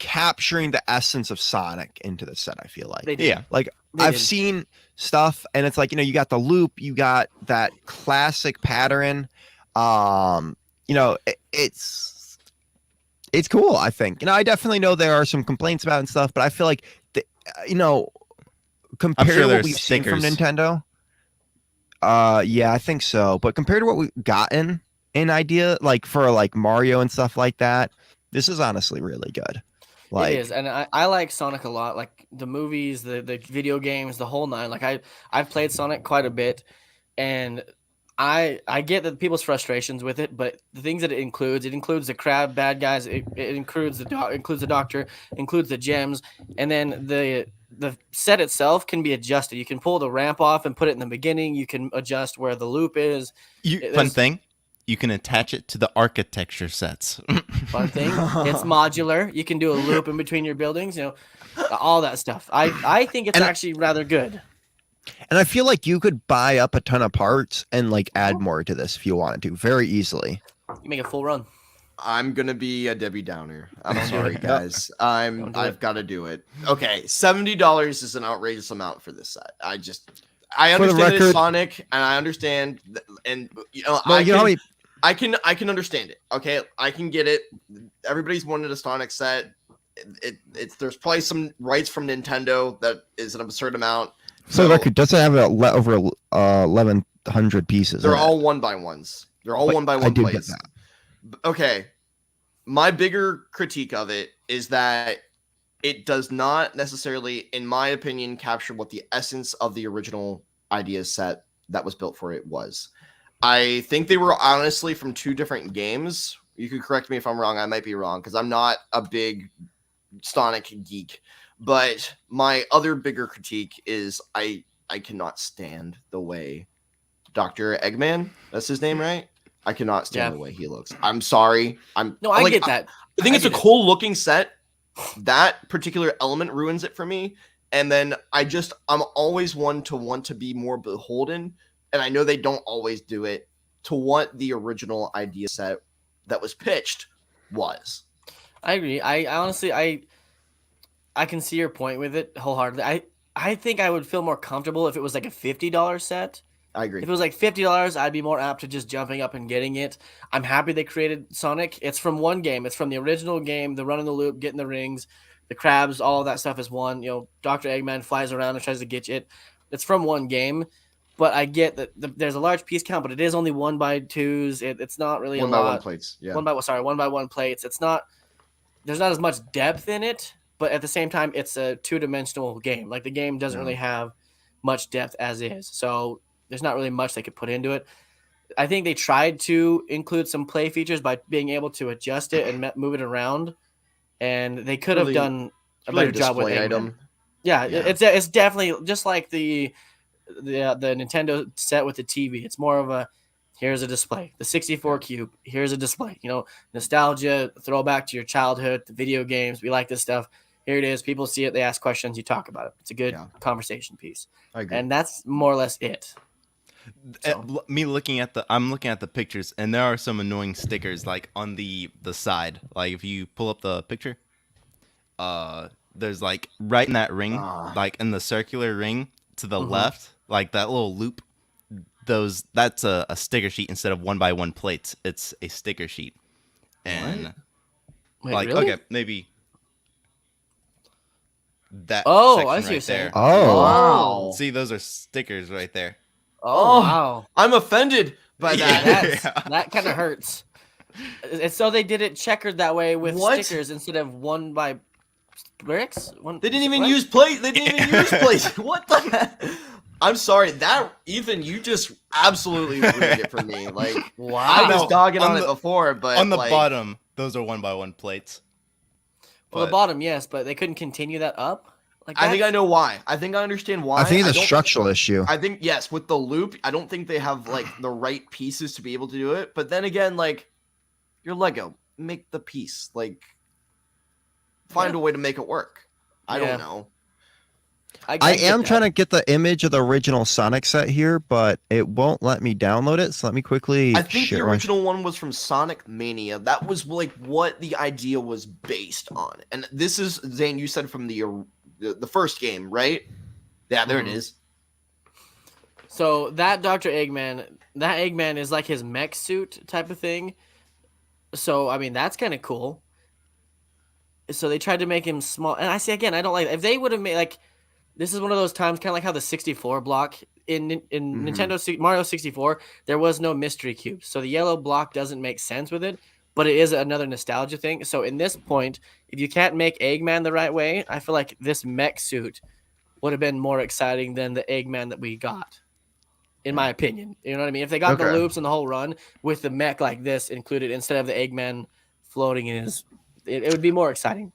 capturing the essence of Sonic into the set. I feel like They did. Yeah. like They I've did. seen stuff, and it's like, you know, you got the loop, you got that classic pattern. You know, it's cool. I think, you know, I definitely know there are some complaints about it and stuff, but I feel like you know, compared sure to what there's we've seen from stickers. Nintendo, yeah, I think so. But compared to what we've gotten in idea, like for like Mario and stuff like that, this is honestly really good. Like, it is, and I like Sonic a lot. Like the movies, the video games, the whole nine. Like I've played Sonic quite a bit, and I get that people's frustrations with it, but the things that it includes the crab bad guys, it includes includes the doctor, includes the gems, and then the set itself can be adjusted. You can pull the ramp off and put it in the beginning. You can adjust where the loop is. Fun thing, you can attach it to the architecture sets. Fun thing, it's modular. You can do a loop in between your buildings. You know, all that stuff. I think it's actually rather good. and I feel like you could buy up a ton of parts and like add more to this if you wanted to, very easily. You make a full run. I'm gonna be a Debbie Downer. I'm sorry, guys. I've got to do it. Okay, $70 is an outrageous amount for this set. I understand it's Sonic, and I understand, and you know, I can understand it. Okay, I can get it. Everybody's wanted a Sonic set. There's probably some rights from Nintendo that is an absurd amount. So the record doesn't have over 1,100 pieces. They're all 1x1s. They're all 1x1 plates. Okay, my bigger critique of it is that it does not necessarily, in my opinion, capture what the essence of the original idea set that was built for it was. I think they were honestly from two different games. You could correct me if I'm wrong. I might be wrong because I'm not a big Sonic geek. But my other bigger critique is I cannot stand the way Dr. Eggman, that's his name, right? I cannot stand the way he looks. I'm sorry. I get that. I think it's a cool looking set. That particular element ruins it for me. And then I'm always one to want to be more beholden. And I know they don't always do it to what the original idea set that was pitched was. I agree. I honestly, I can see your point with it wholeheartedly. I think I would feel more comfortable if it was like a $50 set. I agree. If it was like $50, I'd be more apt to just jumping up and getting it. I'm happy they created Sonic. It's from one game. It's from the original game, the running the loop, getting the rings, the crabs, all of that stuff is one. You know, Dr. Eggman flies around and tries to get you. It's from one game. But I get that there's a large piece count, but it is only 1x2s. It's not really a lot. 1x1 plates. Yeah. 1x1 plates. It's not. There's not as much depth in it, but at the same time, it's a two-dimensional game. Like the game doesn't really have much depth as is, so there's not really much they could put into it. I think they tried to include some play features by being able to adjust it and move it around, and they could have done a better job with Eggman. Yeah, it's definitely just like the Nintendo set with the TV. It's more of a here's a display. The 64 cube, here's a display. You know, nostalgia, throwback to your childhood, the video games. We like this stuff. Here it is. People see it. They ask questions. You talk about it. It's a good conversation piece. I agree. And that's more or less it. So. I'm looking at the pictures, and there are some annoying stickers like on the side. Like if you pull up the picture, there's like right in that ring, like in the circular ring to the left, like that little loop. That's a sticker sheet instead of 1x1 plates. It's a sticker sheet, and Wait, really? okay, maybe that. Oh, I see right what you're saying. there. Oh, wow. See, those are stickers right there. Oh, wow. I'm offended by that. That kind of hurts. And so they did it checkered that way with stickers instead of 1x bricks. They didn't even use plate. They didn't even use plates. What the heck? I'm sorry, that Ethan, you just absolutely ruined it for me. Like, wow. I was dogging on it before, but on the bottom, those are 1x1 plates. Well, the bottom, yes, but they couldn't continue that up. Like I think I know why. I think I understand why. I think it's a structural issue. I think yes, with the loop, I don't think they have like the right pieces to be able to do it. But then again, like your Lego, make the piece. Like find a way to make it work. I don't know. I am trying to get the image of the original Sonic set here, but it won't let me download it. So let me quickly. I think the original one was from Sonic Mania. That was like what the idea was based on. And this is, Zane, you said from the first game, right? Yeah, there it is. So that Dr. Eggman is like his mech suit type of thing. So, I mean, that's kind of cool. So they tried to make him small. And I see, again, I don't like, if they would have made, like, this is one of those times, kind of like how the 64 block in Nintendo Mario 64, there was no mystery cube. So the yellow block doesn't make sense with it, but it is another nostalgia thing. So in this point, if you can't make Eggman the right way, I feel like this mech suit would have been more exciting than the Eggman that we got, in my opinion. You know what I mean? If they got the loops and the whole run with the mech like this included instead of the Eggman floating in his, it would be more exciting.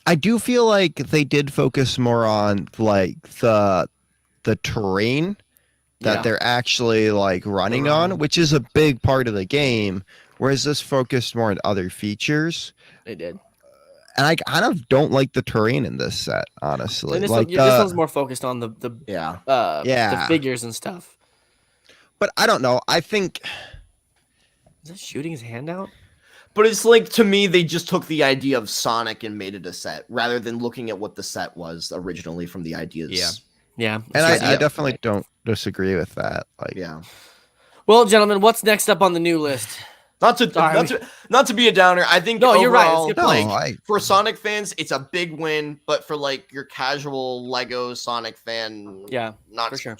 I do feel like they did focus more on like the terrain that they're actually like running on, which is a big part of the game, whereas this focused more on other features. They did. And I kind of don't like the terrain in this set, honestly. This one's more focused on the figures and stuff. But I don't know. I think is that shooting his hand out? But it's like, to me, they just took the idea of Sonic and made it a set, rather than looking at what the set was originally from the ideas. Yeah. And I definitely don't disagree with that. Like, yeah. Well, gentlemen, what's next up on the new list? Not to be a downer. I think you're right. It's like, for Sonic fans, it's a big win, but for like your casual Lego Sonic fan, not for sure.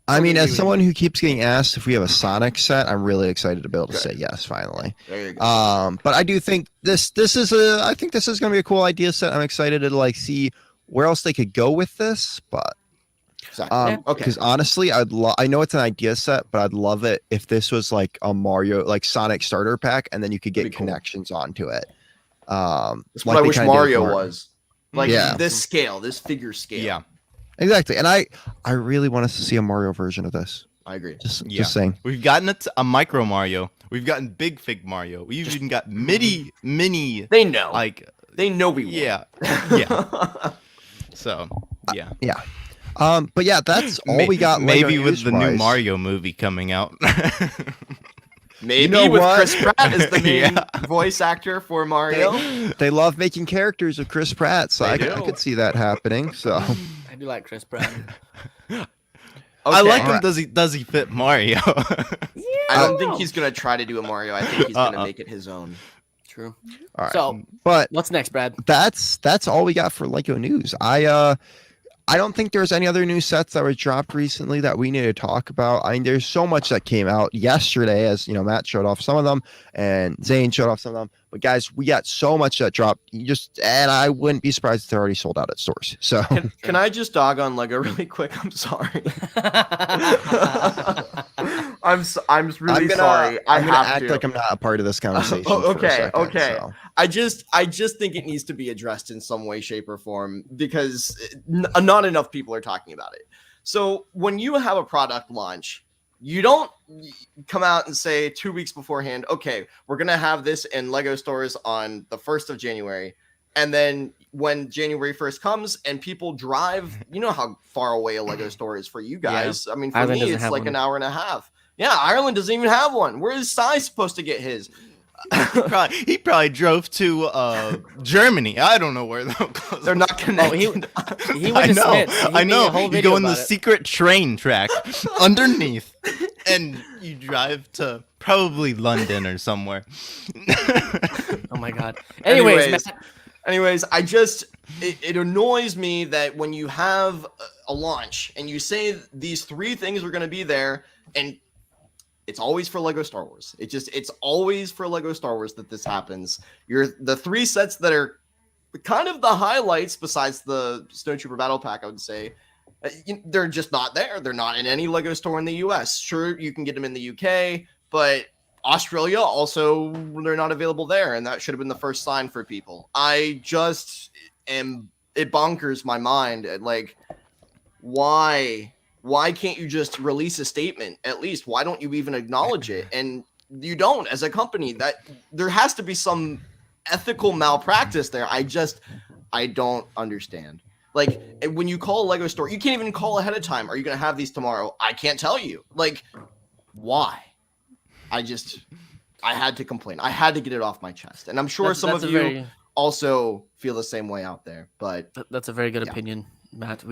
I mean, as someone who keeps getting asked if we have a Sonic set, I'm really excited to be able to say yes, finally. There you go. But I do think this is going to be a cool idea set. I'm excited to like see where else they could go with this, but because honestly, I know it's an idea set, but I'd love it if this was like a Mario, like Sonic starter pack, and then you could get connections onto it. That's what I wish Mario was. Like this figure scale. Yeah. Exactly, and I really want us to see a Mario version of this. I agree. Just saying. We've gotten a micro Mario. We've gotten big fig Mario. We've even got mini. They know. Like they know we will. Yeah. So yeah. But yeah, that's all we got. Maybe with the new Mario movie coming out. Maybe with Chris Pratt as the main voice actor for Mario. They love making characters with Chris Pratt, so I could see that happening. So I do like Chris Pratt. I like him. Does he fit Mario? I don't think he's gonna try to do a Mario. I think he's gonna make it his own. True. All right. So, but what's next, Brad? That's all we got for Lego news. I don't think there's any other new sets that were dropped recently that we need to talk about. I mean, there's so much that came out yesterday, as you know, Matt showed off some of them and Zane showed off some of them. But guys, we got so much that dropped. And I wouldn't be surprised if they're already sold out at stores. So can I just dog on Lego really quick? I'm sorry. I'm really sorry. I'm gonna act like I'm not a part of this conversation. Okay. So. I just think it needs to be addressed in some way, shape, or form because not enough people are talking about it. So when you have a product launch, you don't come out and say 2 weeks beforehand, okay, we're gonna have this in Lego stores on the 1st of January. And then when January 1st comes and people drive, you know how far away a Lego store is for you guys. Yeah. I mean, for me, it's like an hour and a half. Yeah, Ireland doesn't even have one. Where is Cy supposed to get his? He probably drove to Germany. I don't know where they're not connected. He went to Smith's. I know. You go in the secret train track underneath, and you drive to probably London or somewhere. Oh my god. Anyways, it annoys me that when you have a launch and you say these 3 things are going to be there, and it's always for Lego Star Wars. It's always for Lego Star Wars that this happens. The 3 sets that are kind of the highlights besides the Snowtrooper Battle Pack, I would say, they're just not there. They're not in any Lego store in the US. Sure, you can get them in the UK, but Australia also, they're not available there, and that should have been the first sign for people. It bonkers my mind. Like, why can't you just release a statement at least? Why don't you even acknowledge it? And you don't as a company. That there has to be some ethical malpractice there. I don't understand. Like when you call a Lego store, you can't even call ahead of time. Are you going to have these tomorrow? I can't tell you. Like, why? I had to complain. I had to get it off my chest. And I'm sure some of you also feel the same way out there. But that's a very good opinion, Matt.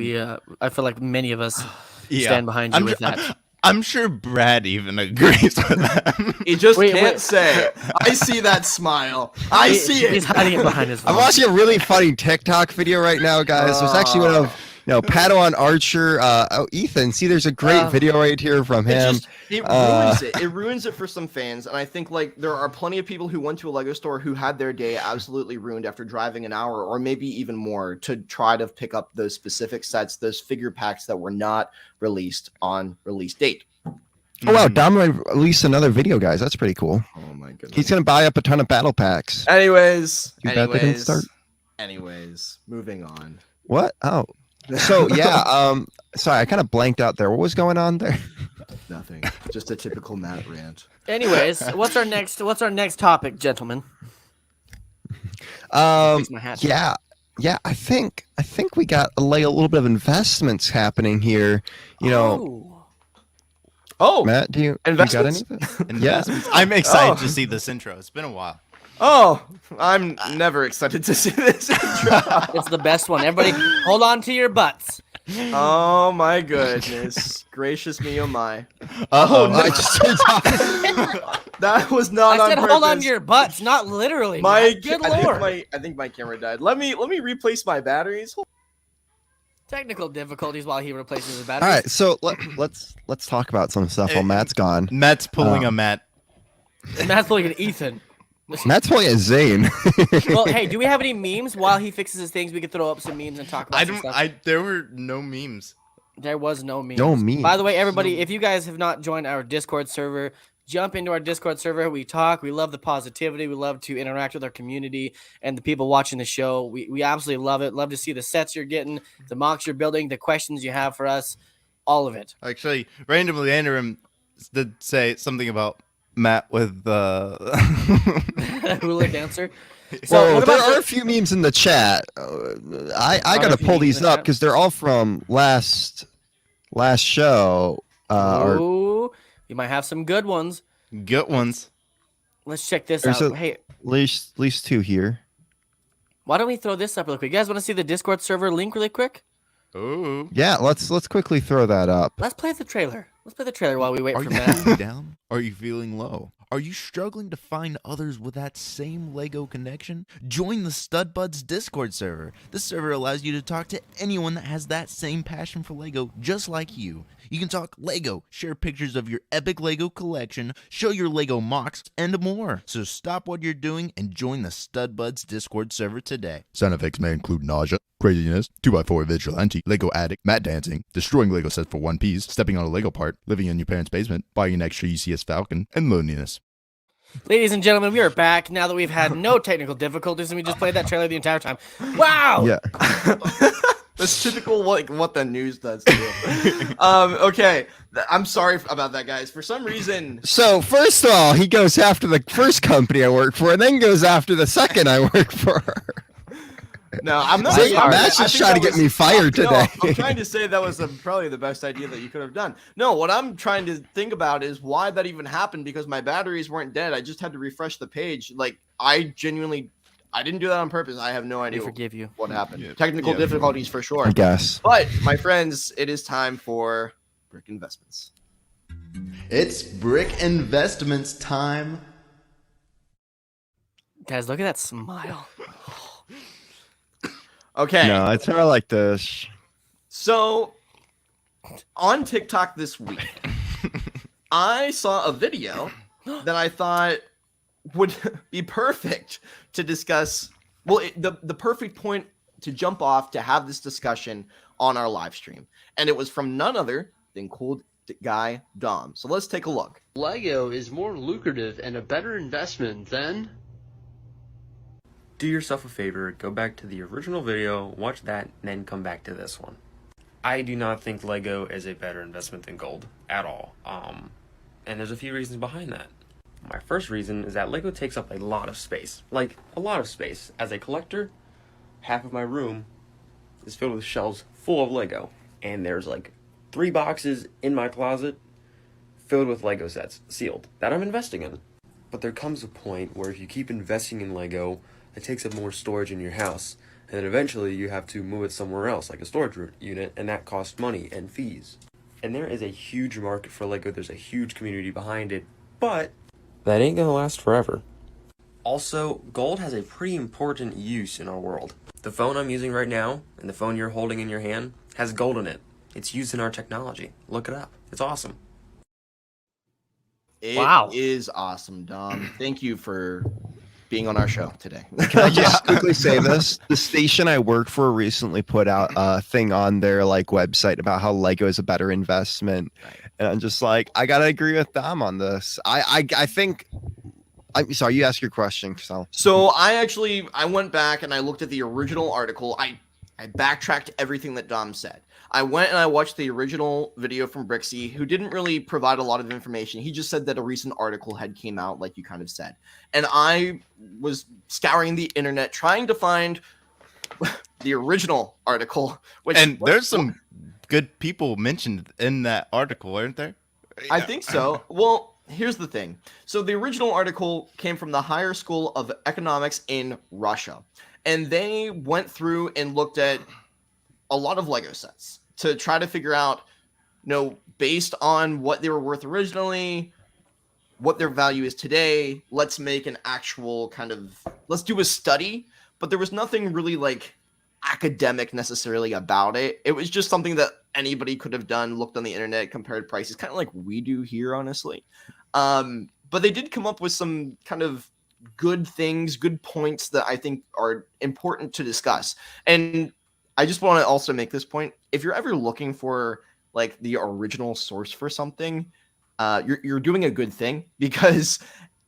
I feel like many of us stand behind you with that. I'm sure Brad even agrees with that. He just can't say. I see that smile. I see it. He's hiding it behind his phone. I'm watching a really funny TikTok video right now, guys. There's actually one of Padawan Archer. Ethan, see, there's a great video right here from him. It ruins it. It ruins it for some fans. And I think like there are plenty of people who went to a Lego store who had their day absolutely ruined after driving an hour or maybe even more to try to pick up those specific sets, those figure packs that were not released on release date. Oh wow, Dom released another video, guys. That's pretty cool. Oh my goodness. He's gonna buy up a ton of battle packs. Anyways, moving on. What? Oh. So yeah, sorry, I kind of blanked out there. What was going on there? Nothing. Just a typical Matt rant. Anyways, what's our next topic, gentlemen? Yeah, I think we got a little bit of investments happening here. You know. Oh, Matt, do you got anything? Yeah, I'm excited to see this intro. It's been a while. Oh, I'm never excited to see this intro. It's the best one. Everybody, hold on to your butts. Oh my goodness gracious me, oh my! No. I just turned off. That was not. I said, on hold on purpose. to your butts, not literally. Good lord! I think my camera died. Let me replace my batteries. Technical difficulties while he replaces his batteries. All right, so let's talk about some stuff while Matt's gone. Matt's pulling a Matt. Matt's pulling an Ethan. Matt's pulling a Zane. Well, hey, do we have any memes while he fixes his things? We could throw up some memes and talk about some stuff. There were no memes. There was no memes. No memes. By the way, everybody, if you guys have not joined our Discord server, jump into our Discord server. We talk. We love the positivity. We love to interact with our community and the people watching the show. We absolutely love it. Love to see the sets you're getting, the mocks you're building, the questions you have for us, all of it. Actually, randomly, Andrew did say something about Matt with hula dancer. So there are a few memes in the chat. I gotta pull these up because they're all from last show. You might have some good ones. Good ones. Let's check this out. Hey, at least two here. Why don't we throw this up real quick? You guys want to see the Discord server link really quick? Oh. Yeah, let's quickly throw that up. Let's play the trailer. Let's play the trailer while we wait for Matt. Are you feeling down? Are you feeling low? Are you struggling to find others with that same Lego connection? Join the Stud Buds Discord server. This server allows you to talk to anyone that has that same passion for Lego just like you. You can talk Lego, share pictures of your epic Lego collection, show your Lego mocks, and more. So stop what you're doing and join the Stud Buds Discord server today. Sound effects may include nausea, craziness, 2x4 vigilante, Lego addict, mat dancing, destroying Lego sets for one piece, stepping on a Lego part, living in your parents' basement, buying an extra UCS Falcon, and loneliness. Ladies and gentlemen, we are back now that we've had no technical difficulties and we just played that trailer the entire time. Wow! Yeah. That's typical what the news does to you. Okay. I'm sorry about that, guys. For some reason. So first of all, he goes after the first company I work for and then goes after the second I work for. No, I'm not. Matt's just trying to get me fired today. I'm trying to say that was probably the best idea that you could have done. No, what I'm trying to think about is why that even happened, because my batteries weren't dead. I just had to refresh the page. Like, I didn't do that on purpose. I have no idea what happened. Yeah. Technical difficulties for sure. I guess. But, my friends, it is time for Brick Investments. It's Brick Investments time. Guys, look at that smile. Okay. No, it's more like this. So, on TikTok this week, I saw a video that I thought would be perfect to discuss. Well, the perfect point to jump off to have this discussion on our live stream. And it was from none other than cool guy Dom. So let's take a look. Lego is more lucrative and a better investment than... Do yourself a favor, go back to the original video, watch that, and then come back to this one. I do not think Lego is a better investment than gold at all. And there's a few reasons behind that. My first reason is that Lego takes up a lot of space. Like, a lot of space. As a collector, half of my room is filled with shelves full of Lego. And there's like 3 boxes in my closet filled with Lego sets, sealed, that I'm investing in. But there comes a point where if you keep investing in Lego, it takes up more storage in your house. And then eventually you have to move it somewhere else, like a storage unit, and that costs money and fees. And there is a huge market for Lego, there's a huge community behind it, but that ain't gonna last forever. Also, gold has a pretty important use in our world. The phone I'm using right now, and the phone you're holding in your hand, has gold in it. It's used in our technology. Look it up. It's awesome. It is awesome, Dom. Thank you for being on our show today. Can I just quickly say this? The station I work for recently put out a thing on their like website about how Lego is a better investment. And I'm just like, I gotta agree with Dom on this. I think I'm sorry, you asked your question, So I went back and I looked at the original article. I backtracked everything that Dom said. I went and I watched the original video from Brixie, who didn't really provide a lot of information. He just said that a recent article had came out, like you kind of said. And I was scouring the internet trying to find the original article. There's some good people mentioned in that article, aren't there? I think so. Well, here's the thing. So the original article came from the Higher School of Economics in Russia. And they went through and looked at a lot of Lego sets to try to figure out, based on what they were worth originally, what their value is today, let's make an actual let's do a study. But there was nothing really like academic necessarily about it. It was just something that anybody could have done, looked on the internet, compared prices, kind of like we do here, honestly. But they did come up with some kind of good things, good points that I think are important to discuss. And I just want to also make this point. If you're ever looking for like the original source for something, you're doing a good thing, because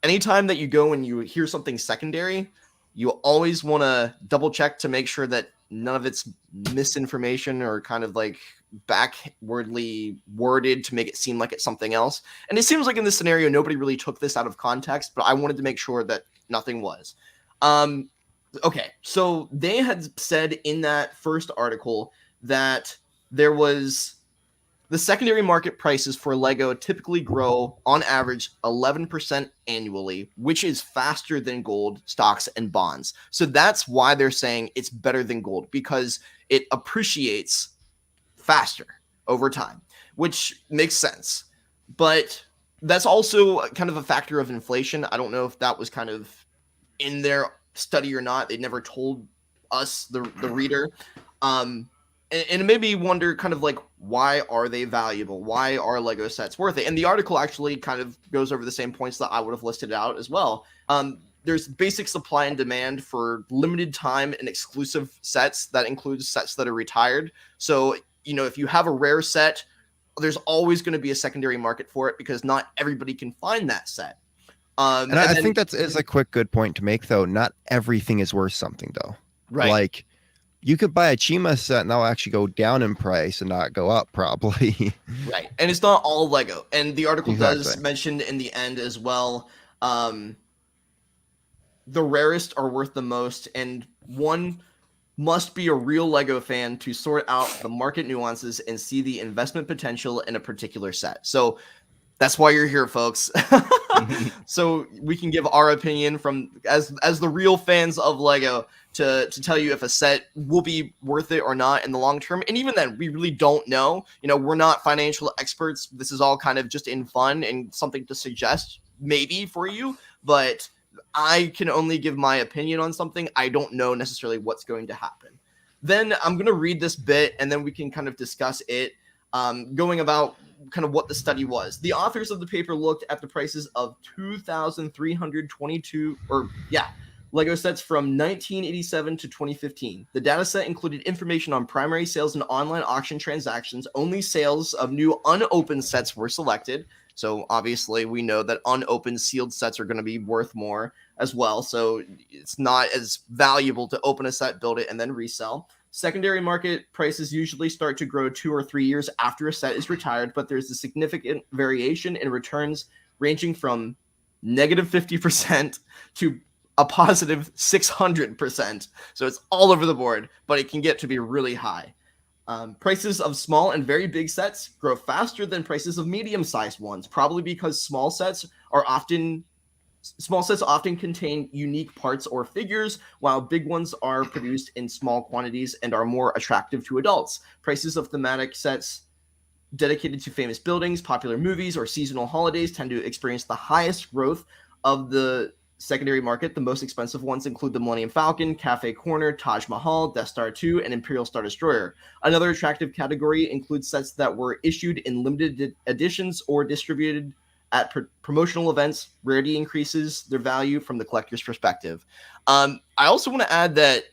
anytime that you go and you hear something secondary, you always want to double check to make sure that none of it's misinformation or kind of like backwardly worded to make it seem like it's something else. And it seems like in this scenario, nobody really took this out of context, but I wanted to make sure that nothing was. Okay, so they had said in that first article that there was the secondary market prices for Lego typically grow on average 11% annually, which is faster than gold, stocks, and bonds. So that's why they're saying it's better than gold, because it appreciates faster over time, which makes sense. But that's also kind of a factor of inflation. I don't know if that was kind of in their study or not. They never told us, the reader. And it made me wonder kind of like, why are they valuable? Why are Lego sets worth it? And the article actually kind of goes over the same points that I would have listed out as well. There's basic supply and demand for limited time and exclusive sets. That includes sets that are retired. So, if you have a rare set, there's always going to be a secondary market for it, because not everybody can find that set. And I think that is a good point to make, though. Not everything is worth something, though. Right. Like, you could buy a Chima set and that'll actually go down in price and not go up, probably. Right. And it's not all Lego. And the article does mention in the end as well, the rarest are worth the most, and one must be a real Lego fan to sort out the market nuances and see the investment potential in a particular set. So that's why you're here, folks. So we can give our opinion from as the real fans of Lego to tell you if a set will be worth it or not in the long term. And even then, we really don't know. We're not financial experts. This is all kind of just in fun and something to suggest maybe for you. But I can only give my opinion on something. I don't know necessarily what's going to happen. Then I'm going to read this bit, and then we can kind of discuss it, going about kind of what the study was. The authors of the paper looked at the prices of 2,322 Lego sets from 1987 to 2015. The data set included information on primary sales and online auction transactions. Only sales of new unopened sets were selected. So obviously we know that unopened sealed sets are going to be worth more as well. So it's not as valuable to open a set, build it, and then resell. Secondary market prices usually start to grow 2 or 3 years after a set is retired, but there's a significant variation in returns ranging from negative 50% to a positive 600%. So it's all over the board, but it can get to be really high. Prices of small and very big sets grow faster than prices of medium-sized ones, probably because small sets often contain unique parts or figures, while big ones are produced in small quantities and are more attractive to adults. Prices of thematic sets dedicated to famous buildings, popular movies, or seasonal holidays tend to experience the highest growth of the secondary market. The most expensive ones include the Millennium Falcon, Cafe Corner, Taj Mahal, Death Star 2, and Imperial Star Destroyer. Another attractive category includes sets that were issued in limited editions or distributed at promotional events. Rarity increases their value from the collector's perspective. I also want to add that,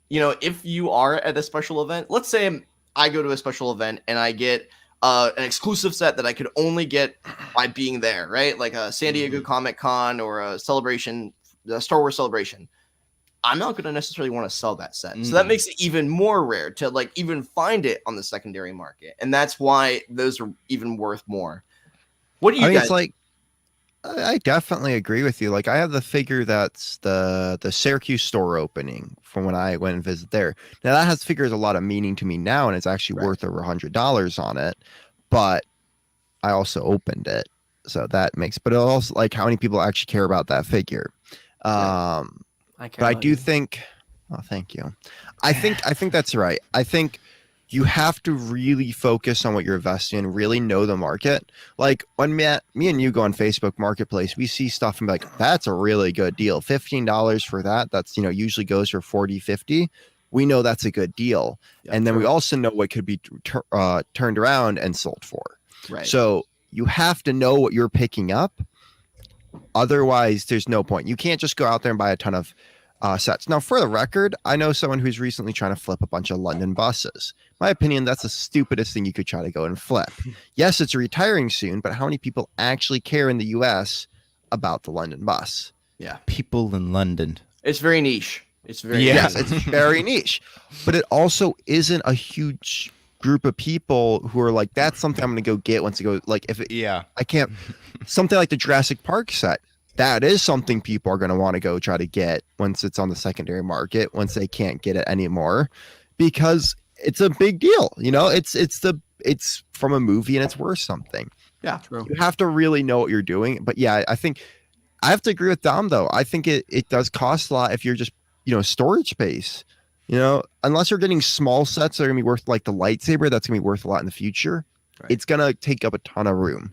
if you are at a special event, let's say I go to a special event and I get an exclusive set that I could only get by being there, right? Like a San Diego Comic Con or a celebration, the Star Wars celebration. I'm not going to necessarily want to sell that set. So that makes it even more rare to like even find it on the secondary market. And that's why those are even worth more. What do you guys? It's like, I definitely agree with you. Like I have the figure that's the Syracuse store opening from when I went and visited there. Now that figure has a lot of meaning to me now, and it's actually worth over $100 on it. But I also opened it, so that makes. But it also like how many people actually care about that figure. But I do think. Oh, thank you. I think that's right. I think you have to really focus on what you're investing in, really know the market. Like when me and you go on Facebook Marketplace, we see stuff and be like, that's a really good deal. $15 for that. That's, usually goes for 40, 50. We know that's a good deal. Yeah, and then we also know what could be turned around and sold for. Right. So you have to know what you're picking up. Otherwise, there's no point. You can't just go out there and buy a ton of sets. Now, for the record, I know someone who's recently trying to flip a bunch of London buses. My opinion, that's the stupidest thing you could try to go and flip. Yes, it's retiring soon, but how many people actually care in the US about the London bus? Yeah. People in London. It's very niche. It's very Yes, it's very niche. But it also isn't a huge group of people who are like, that's something I'm going to go get once it goes. Like, I can't, something like the Jurassic Park set. That is something people are going to want to go try to get once it's on the secondary market, once they can't get it anymore, because it's a big deal. It's from a movie and it's worth something. Yeah, true. You have to really know what you're doing. But yeah, I think I have to agree with Dom though. I think it does cost a lot if you're just, storage space, unless you're getting small sets that are going to be worth like the lightsaber, that's going to be worth a lot in the future. Right. It's going to take up a ton of room.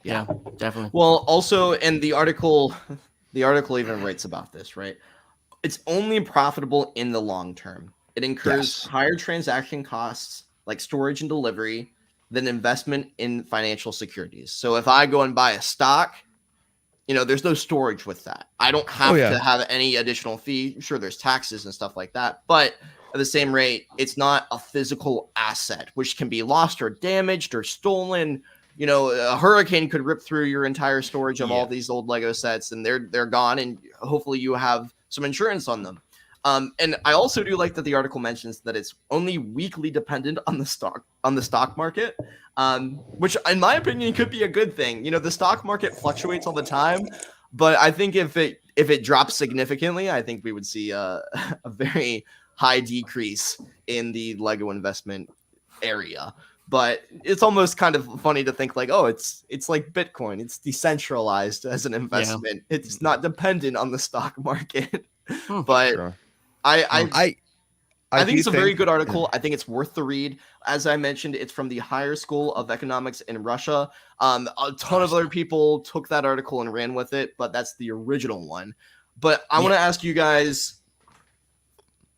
Yeah, definitely. Well, also, and the article even writes about this, right? It's only profitable in the long term. It incurs higher transaction costs like storage and delivery than investment in financial securities. So if I go and buy a stock, there's no storage with that. I don't have to have any additional fee. Sure, there's taxes and stuff like that, but at the same rate, it's not a physical asset, which can be lost or damaged or stolen. A hurricane could rip through your entire storage of all these old Lego sets, and they're gone. And hopefully, you have some insurance on them. And I also do like that the article mentions that it's only weakly dependent on the stock market, which, in my opinion, could be a good thing. The stock market fluctuates all the time, but I think if it drops significantly, I think we would see a very high decrease in the Lego investment area. But it's almost kind of funny to think like, oh, it's like Bitcoin. It's decentralized as an investment. Yeah. It's not dependent on the stock market. But sure. I think it's a very good article. I think it's worth the read. As I mentioned, it's from the Higher School of Economics in Russia. A ton of other people took that article and ran with it, but that's the original one. But I want to ask you guys,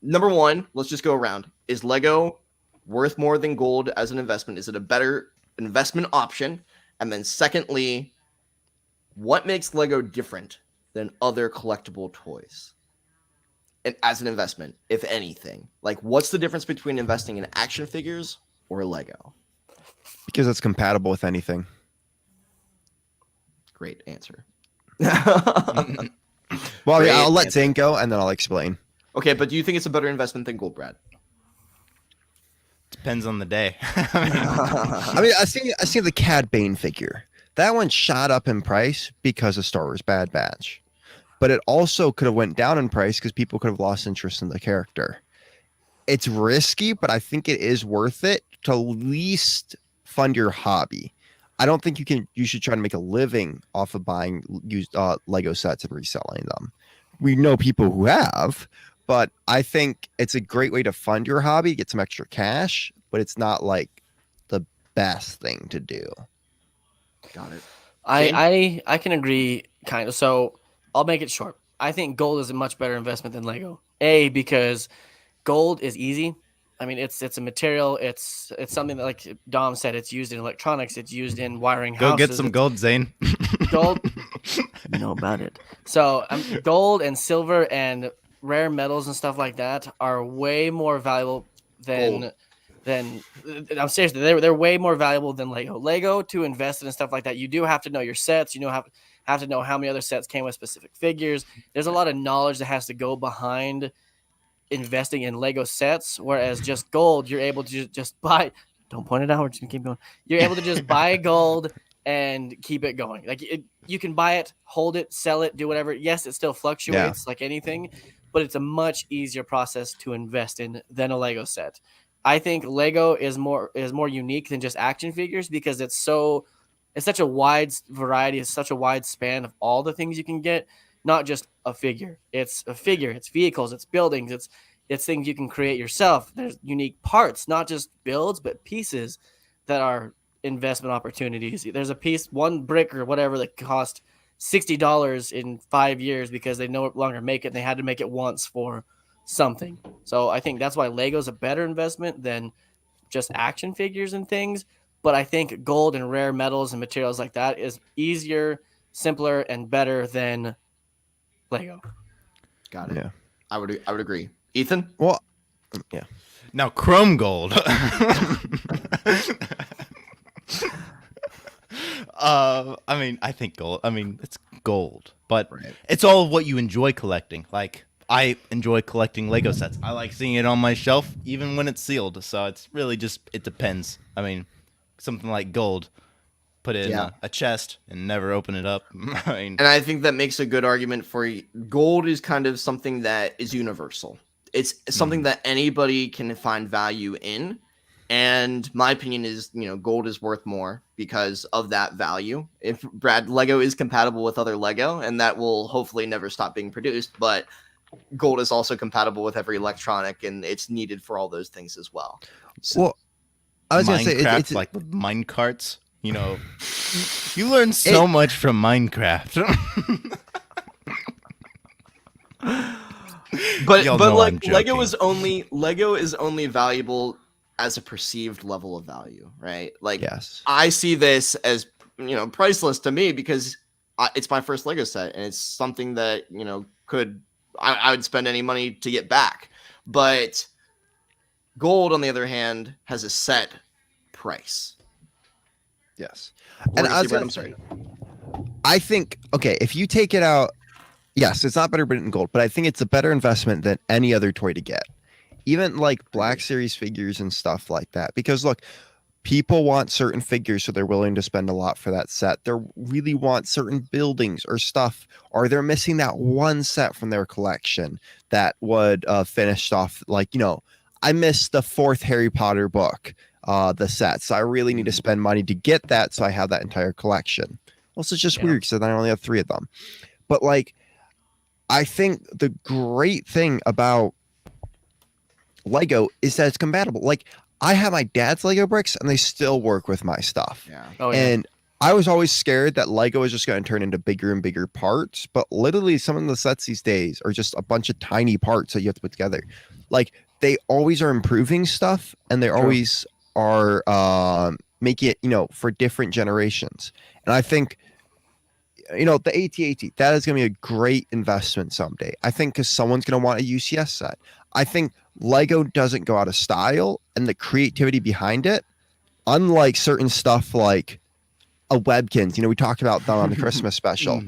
number one, let's just go around. Is Lego worth more than gold as an investment? Is it a better investment option? And then secondly, what makes Lego different than other collectible toys? And as an investment, if anything, like what's the difference between investing in action figures or Lego? Because it's compatible with anything. Great answer. Well, yeah, I'll let Zane go and then I'll explain. Okay, but do you think it's a better investment than gold, Brad? Depends on the day. I see the Cad Bane figure. That one shot up in price because of Star Wars Bad Batch. but it also could have went down in price because people could have lost interest in the character. It's risky, but I think it is worth it to at least fund your hobby. I don't think you should try to make a living off of buying used Lego sets and reselling them. We know people who have, but I think it's a great way to fund your hobby, get some extra cash, but it's not like the best thing to do. Got it. I can agree kind of. So I'll make it short. I think gold is a much better investment than Lego. Because gold is easy. I mean, it's a material. It's something that, like Dom said, it's used in electronics. It's used in wiring houses. Go get some gold, Zane. Gold, you know about it. So gold and silver and rare metals and stuff like that are way more valuable than I'm serious. They're way more valuable than Lego. Lego, to invest in and stuff like that, you do have to know your sets. You have to know how many other sets came with specific figures. There's a lot of knowledge that has to go behind investing in Lego sets, whereas just gold, you're able to just buy. Don't point it out. We're just gonna keep going. You're able to just buy gold and keep it going. Like you can buy it, hold it, sell it, do whatever. Yes, it still fluctuates like anything, but it's a much easier process to invest in than a Lego set. I think Lego is more unique than just action figures because it's such a wide variety, it's such a wide span of all the things you can get. Not just a figure. It's a figure. It's vehicles. It's buildings. It's things you can create yourself. There's unique parts, not just builds, but pieces that are investment opportunities. There's a piece, one brick or whatever, that cost $60 in 5 years because they no longer make it. And they had to make it once for something. So I think that's why Lego's a better investment than just action figures and things. But I think gold and rare metals and materials like that is easier, simpler, and better than Lego. Got it. Yeah. I would agree. Ethan? Well, yeah. Now, chrome gold. I mean, I think gold. I mean, it's gold, but it's all of what you enjoy collecting. Like, I enjoy collecting Lego sets. I like seeing it on my shelf, even when it's sealed. So it's really just, it depends. I mean, something like gold, put it in a chest and never open it up. I mean, and I think that makes a good argument for gold is kind of something that is universal. It's something that anybody can find value in. And my opinion is, gold is worth more because of that value. If Lego is compatible with other Lego, and that will hopefully never stop being produced, but gold is also compatible with every electronic, and it's needed for all those things as well. So, well, I was going to say, it's like with mine carts. You learn so much from Minecraft. but like Lego is only valuable as a perceived level of value, right? Like, yes. I see this as priceless to me because it's my first Lego set, and it's something that I would spend any money to get back. But gold, on the other hand, has a set price. Yes. And I'm sorry. I think, if you take it out, yes, it's not better than gold, but I think it's a better investment than any other toy to get. Even like Black Series figures and stuff like that. Because look, people want certain figures, so they're willing to spend a lot for that set. They really want certain buildings or stuff, or they're missing that one set from their collection that would finish off, like, I missed the 4th Harry Potter book. The set, so I really need to spend money to get that, so I have that entire collection. Well, it's just weird because I only have 3 of them. But like, I think the great thing about Lego is that it's compatible. Like, I have my dad's Lego bricks, and they still work with my stuff. Yeah. And I was always scared that Lego is just going to turn into bigger and bigger parts, but literally some of the sets these days are just a bunch of tiny parts that you have to put together. Like, they always are improving stuff, and they always are making it, for different generations. And I think, the AT-AT, that is going to be a great investment someday. I think because someone's going to want a UCS set. I think Lego doesn't go out of style, and the creativity behind it, unlike certain stuff like a Webkins, we talked about them on the Christmas special.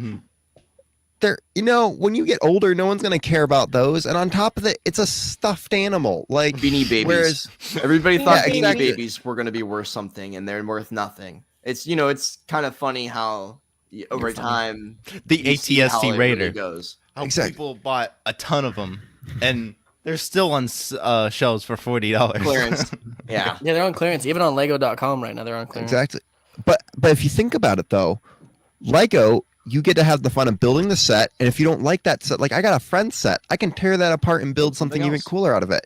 They're, when you get older, no one's going to care about those. And on top of it, it's a stuffed animal. Like Beanie Babies. Whereas everybody thought Beanie Babies were going to be worth something, and they're worth nothing. It's, it's kind of funny how over time, The you see how ATST it Raider really goes. How Exactly. people bought a ton of them, and they're still on shelves for $40. Clearance. Yeah. Yeah, they're on clearance. Even on Lego.com right now, they're on clearance. Exactly. But if you think about it though, Lego, you get to have the fun of building the set, and if you don't like that set, like I got a friend set, I can tear that apart and build something even else. cooler out of it.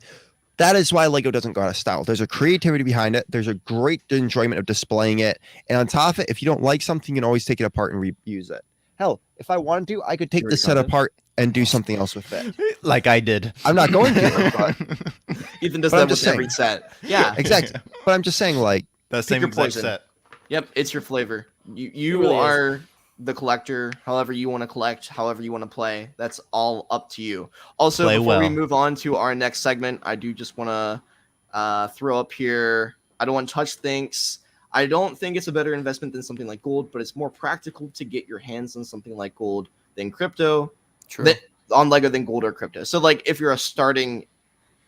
That is why Lego doesn't go out of style. There's a creativity behind it. There's a great enjoyment of displaying it. And on top of it, if you don't like something, you can always take it apart and reuse it. Hell, if I wanted to, I could take the set apart and do something else with it. Like I did. I'm not going to. But, Ethan does But I'm that with just every set. Yeah. exactly. But I'm just saying, like, That same your exact poison. set. Yep, it's your flavor. You really are the collector, however you want to collect, however you want to play. That's all up to you. Also, Play before we well. move on to our next segment, I do just want to throw up here. I don't want to touch things. I don't think it's a better investment than something like gold, but it's more practical to get your hands on something like gold than crypto. True. On Lego than gold or crypto. So like if you're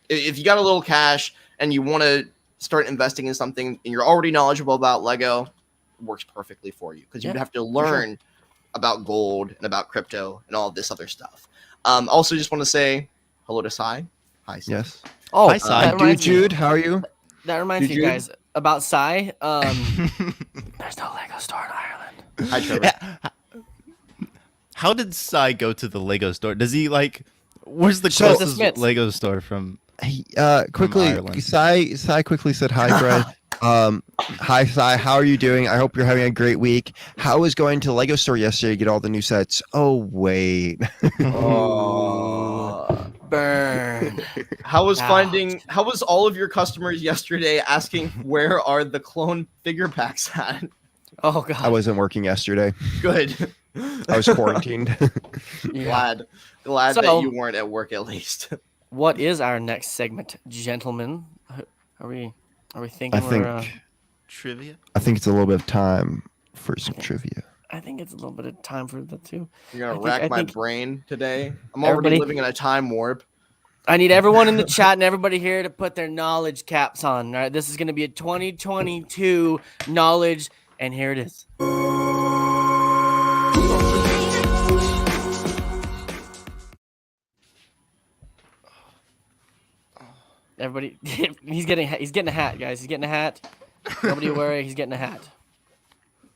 if you got a little cash and you want to start investing in something and you're already knowledgeable about Lego, it works perfectly for you because you'd have to learn about gold and about crypto and all this other stuff. Also just want to say hello to Sai. Hi, Sai. yes. Oh, Hi, Sai. that Dude, reminds me. Jude, how are you? That reminds Dude, me, Jude? guys, about Sai. There's no Lego store in Ireland. Hi, Trevor. How did Sai go to the Lego store? Does he like? Where's the So- closest Smiths. Lego store from? He, quickly, Ireland. Sai quickly said hi, Brad. Hi, Sai. How are you doing? I hope you're having a great week. How was going to the Lego store yesterday to get all the new sets? Oh, wait. Burn. How was Ouch. how was all of your customers yesterday asking where are the clone figure packs at? Oh god. I wasn't working yesterday. Good. I was quarantined. Yeah. Glad So- that you weren't at work at least. What is our next segment, gentlemen? Are we thinking I we're? think Trivia. I think it's a little bit of time for some trivia. I think it's a little bit of time for the two. You're gonna I rack think- my I think- brain today. I'm already Everybody- living in a time warp. I need everyone in the chat and everybody here to put their knowledge caps on. All right, this is going to be a 2022 knowledge, and here it is. Everybody, he's getting a hat, guys. He's getting a hat. Nobody worry, he's getting a hat.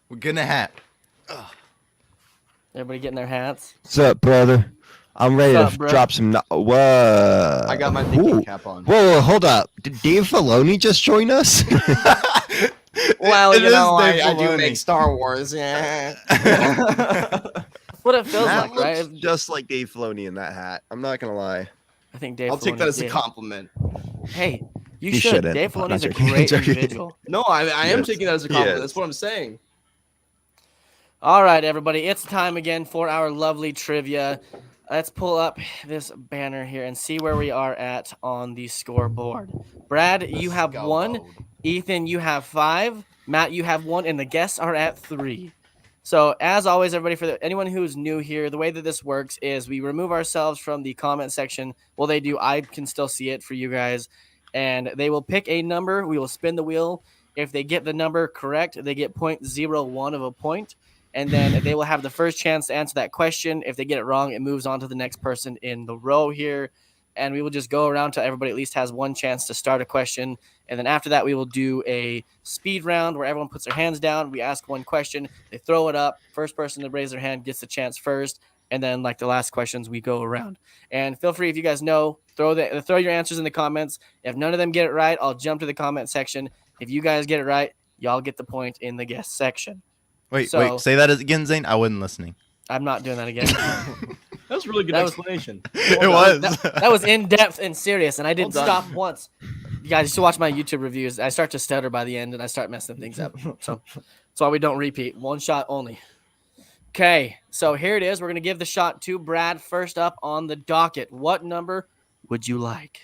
We're gonna hat. Everybody getting their hats. What's up, brother? I'm ready What's to up, bro? drop some. Whoa! I got my thinking Ooh. cap on. Whoa, hold up! Did Dave Filoni just join us? Well, It you is know, Dave I do Filoni. make Star Wars. Yeah. That's what it feels That like, right? looks just like Dave Filoni in that hat. I'm not gonna lie. I think Dave. I'll take Filoni that as a did. compliment. Hey, you He should. shouldn't. Dave I'm Filoni's a not joking. great Joking. individual. No, I am Yes. taking that as a He compliment. is. That's what I'm saying. All right, everybody, it's time again for our lovely trivia. Let's pull up this banner here and see where we are at on the scoreboard. Brad, you have Go, 1. Gold. Ethan, you have 5. Matt, you have 1, and the guests are at 3. So, as always, everybody, for anyone who's new here, the way that this works is we remove ourselves from the comment section. Well, they do. I can still see it for you guys. And they will pick a number. We will spin the wheel. If they get the number correct, they get 0.01 of a point. And then they will have the first chance to answer that question. If they get it wrong, it moves on to the next person in the row here. And we will just go around till everybody at least has one chance to start a question. And then after that, we will do a speed round where everyone puts their hands down. We ask one question. They throw it up. First person to raise their hand gets the chance first. And then, like the last questions, we go around. And feel free, if you guys know, throw your answers in the comments. If none of them get it right, I'll jump to the comment section. If you guys get it right, y'all get the point in the guest section. Wait, So- say that again, Zane. I wasn't listening. I'm not doing that again. That was a really good That was- explanation. It was. That was in depth and serious, and I didn't Well done. stop once. You guys should watch my YouTube reviews. I start to stutter by the end, and I start messing things up. So that's why we don't repeat. One shot only. Okay, so here it is. We're gonna give the shot to Brad first up on the docket. What number would you like?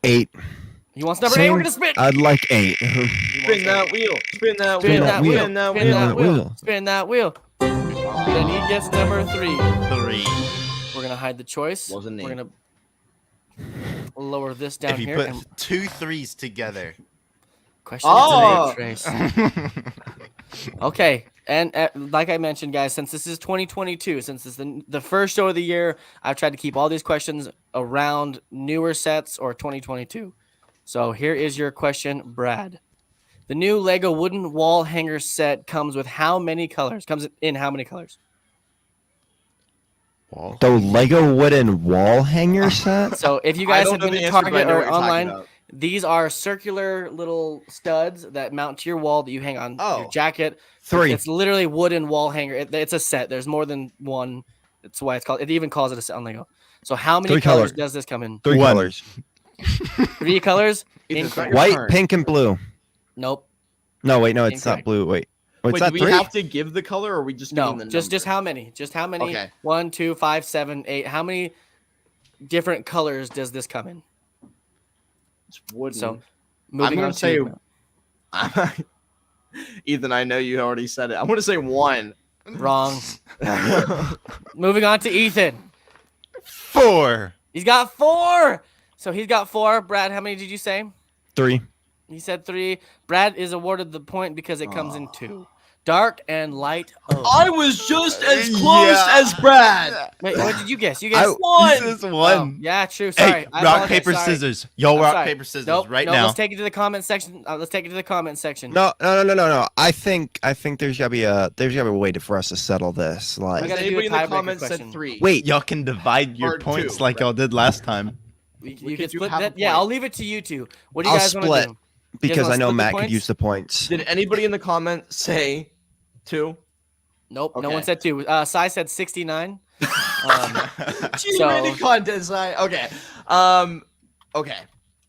8. He wants number 8. We're gonna spin. I'd like 8. Spin that wheel. Spin that Spin wheel. that wheel. Spin that Spin wheel. that wheel. wheel. Spin that wheel. Then he gets number 3. 3. We're gonna hide the choice. Wasn't We're eight. gonna lower this down If you here. put and 2 3s together. question Oh! trace. Okay, And like I mentioned, guys, since this is 2022, since it's the first show of the year, I've tried to keep all these questions around newer sets or 2022. So here is your question, Brad. The new Lego wooden wall hanger set comes with how many colors? Comes in how many colors? The Lego wooden wall hanger set? So if you guys have been to Target or online, these are circular little studs that mount to your wall that you hang on your jacket. 3. It's literally wooden wall hanger. It's a set. There's more than one. That's why it's called. It even calls it a set on Lego. So how many colors does this come in? 3 colors. 3 colors. White, pink, and blue. Nope. No, wait, no, it's not blue. Wait, Wait, that do we have to give the color, or are we just giving the number? Just how many? Just how many? Okay. 1, 2, 5, 7, 8. How many different colors does this come in? It's wooden. So, I'm gonna say. Ethan, I know you already said it. I'm gonna say 1. Wrong. Moving on to Ethan. 4. He's got 4. So he's got 4. Brad, how many did you say? 3. He said 3. Brad is awarded the point because it comes in 2. Dark and light oak. I was just as close as Brad. Wait, what did you guess? You guessed 1. This is 1. Oh, yeah, true. Sorry. Hey, rock, paper, scissors. Yo, rock, paper, scissors. Nope, right nope, now. Let's take it to the comment section. Let's take it to the comment section. No. I think there's gotta be a way for us to settle this. Like, Anybody in the comments said 3. Wait, y'all can divide your Part points 2, like y'all did last time. You can split that. Yeah, I'll leave it to you two. What do you I'll guys want split to do? because I know split the Matt could points? use the points. Did anybody in the comments say 2? Nope, no Okay. one said 2. Sai said 69. G-rated content, Sai. Okay. Okay.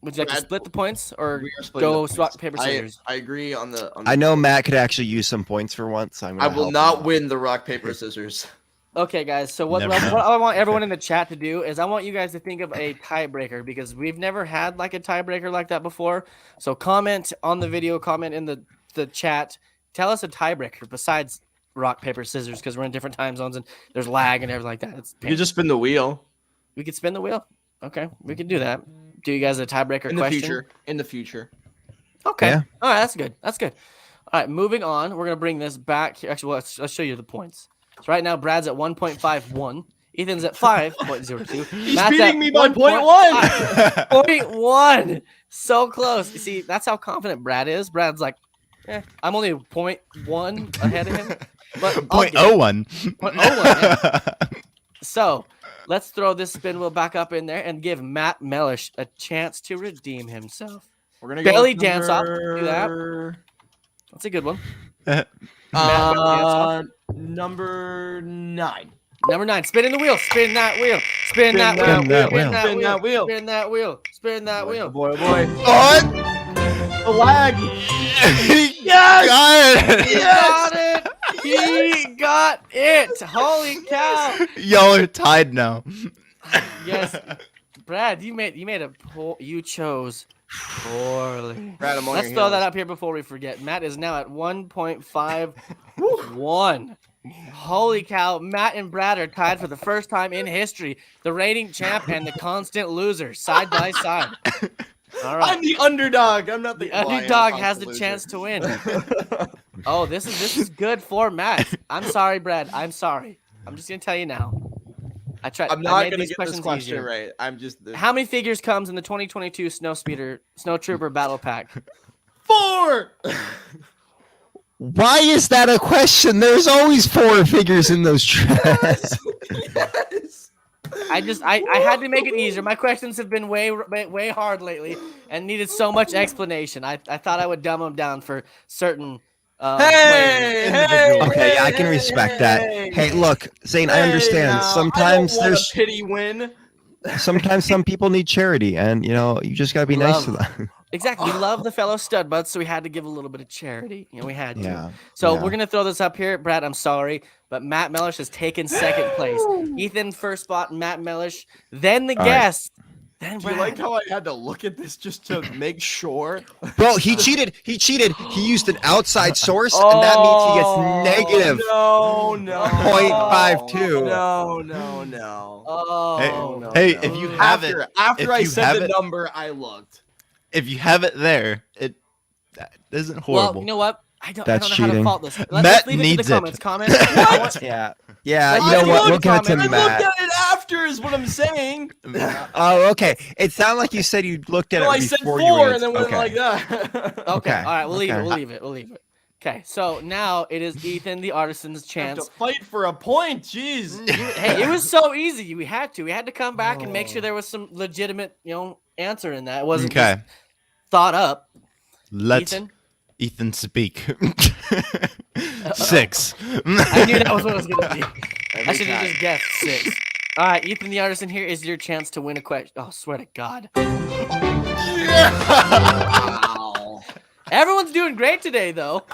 Would you like to split the points or We are splitting go the rock points. paper scissors? I agree on the. I know Matt could actually use some points for once. So I will not win the rock paper scissors. Okay, guys. So what Never I know. want everyone in the chat to do is I want you guys to think of a tiebreaker because we've never had like a tiebreaker like that before. So comment on the video, comment in the chat. Tell us a tiebreaker besides rock paper scissors because we're in different time zones and there's lag and everything like that. It's You just spin the wheel. We could spin the wheel. Okay, we could do that. Do you guys a tiebreaker In the question? future. In the future. Okay. Yeah. All right, that's good. That's good. All right, moving on. We're gonna bring this back. Actually, well, let's show you the points. So right now, Brad's at 1.51. Ethan's at 5.02. He's Matt's beating at me by 0.1. 0.1. So close. You see, that's how confident Brad is. Brad's like, I'm only 0.1 ahead of him. But I'll get it. 0.01. 0.01, yeah. So let's throw this spin wheel back up in there and give Matt Mellish a chance to redeem himself. We're gonna Belly go dance off. Do that. That's a good one. Number 9. Number 9. Spinning the wheel. Spin that wheel. Spin that wheel. that wheel. Spin that Spin that wheel. wheel. Spin that wheel. Spin that wheel. Boy, boy. What? The lag. Yes! He got it. He got it. Holy cow. Y'all are tied now. Yes. Brad, you made you chose poorly. Brad, I'm on Let's your throw that heels. up here before we forget. Matt is now at 1.51. Holy cow. Matt and Brad are tied for the first time in history. The reigning champ and the constant loser, side by side. All right. I'm the underdog. I'm not The well, I am underdog a has the loser. chance to win. Oh, this is good for Matt. I'm sorry, Brad. I'm sorry. I'm just gonna tell you now. I'm I not made gonna these get this questions question easier. right. I'm just How many figures comes in the 2022 Snow Trooper Battle Pack? 4. Why is that a question? There's always 4 figures in those trays. Yes. I had to make it easier. My questions have been way hard lately and needed so much explanation. I thought I would dumb them down for certain players. Okay, yeah, I can respect that. Hey, look, Zane, I understand. Sometimes I don't want there's a pity win. sometimes some people need charity, and you just gotta be nice to them. Exactly. We love the fellow stud buds, so we had to give a little bit of charity. We had to. Yeah. So yeah. we're gonna throw this up here, Brad. I'm sorry, but Matt Mellish has taken second place. Ethan first spot, Matt Mellish, then the All right. guest, then Do you Brad. like how I had to look at this just to make sure? Well, he cheated. He used an outside source, and that means he gets negative. No, 0.52. No. Oh, Hey, if you have it, After if I you said have the it- number, I looked. if you have it there, it that isn't well, horrible. you know what? I don't That's know how to cheating. fault this. Matt Let's leave it to needs the it. comments. Comment. Yeah. Let's You know leave what? it We'll to give it to I Matt. looked at it after, is what I'm saying. Oh, okay. It sounded like you said you looked at No, it I said before 4 you and then went okay. like that. Okay. All right. We'll leave it. Okay. We'll leave it. We'll leave it. Okay. So now it is Ethan the Artisan's Have chance. to fight for a point. Jeez. Hey, it was so easy. We had to come back and make sure there was some legitimate, answer in that. It wasn't just thought up. Let's Ethan, speak. 6. I knew that was what it was gonna be. I should have just guessed 6. All right, Ethan the Artisan, here is your chance to win a question. Oh, swear to God. Wow. Everyone's doing great today, though.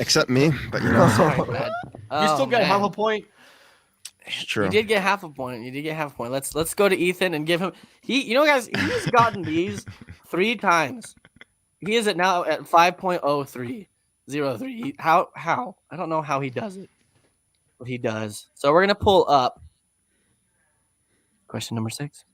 Except me, but you know. Sorry, Brad. You still got half a point. It's true. You did get half a point. Let's go to Ethan and give him. Guys, he's gotten these 3 times. He is now at 5.0303. How? I don't know how he does it, but he does. So we're gonna pull up question number 6.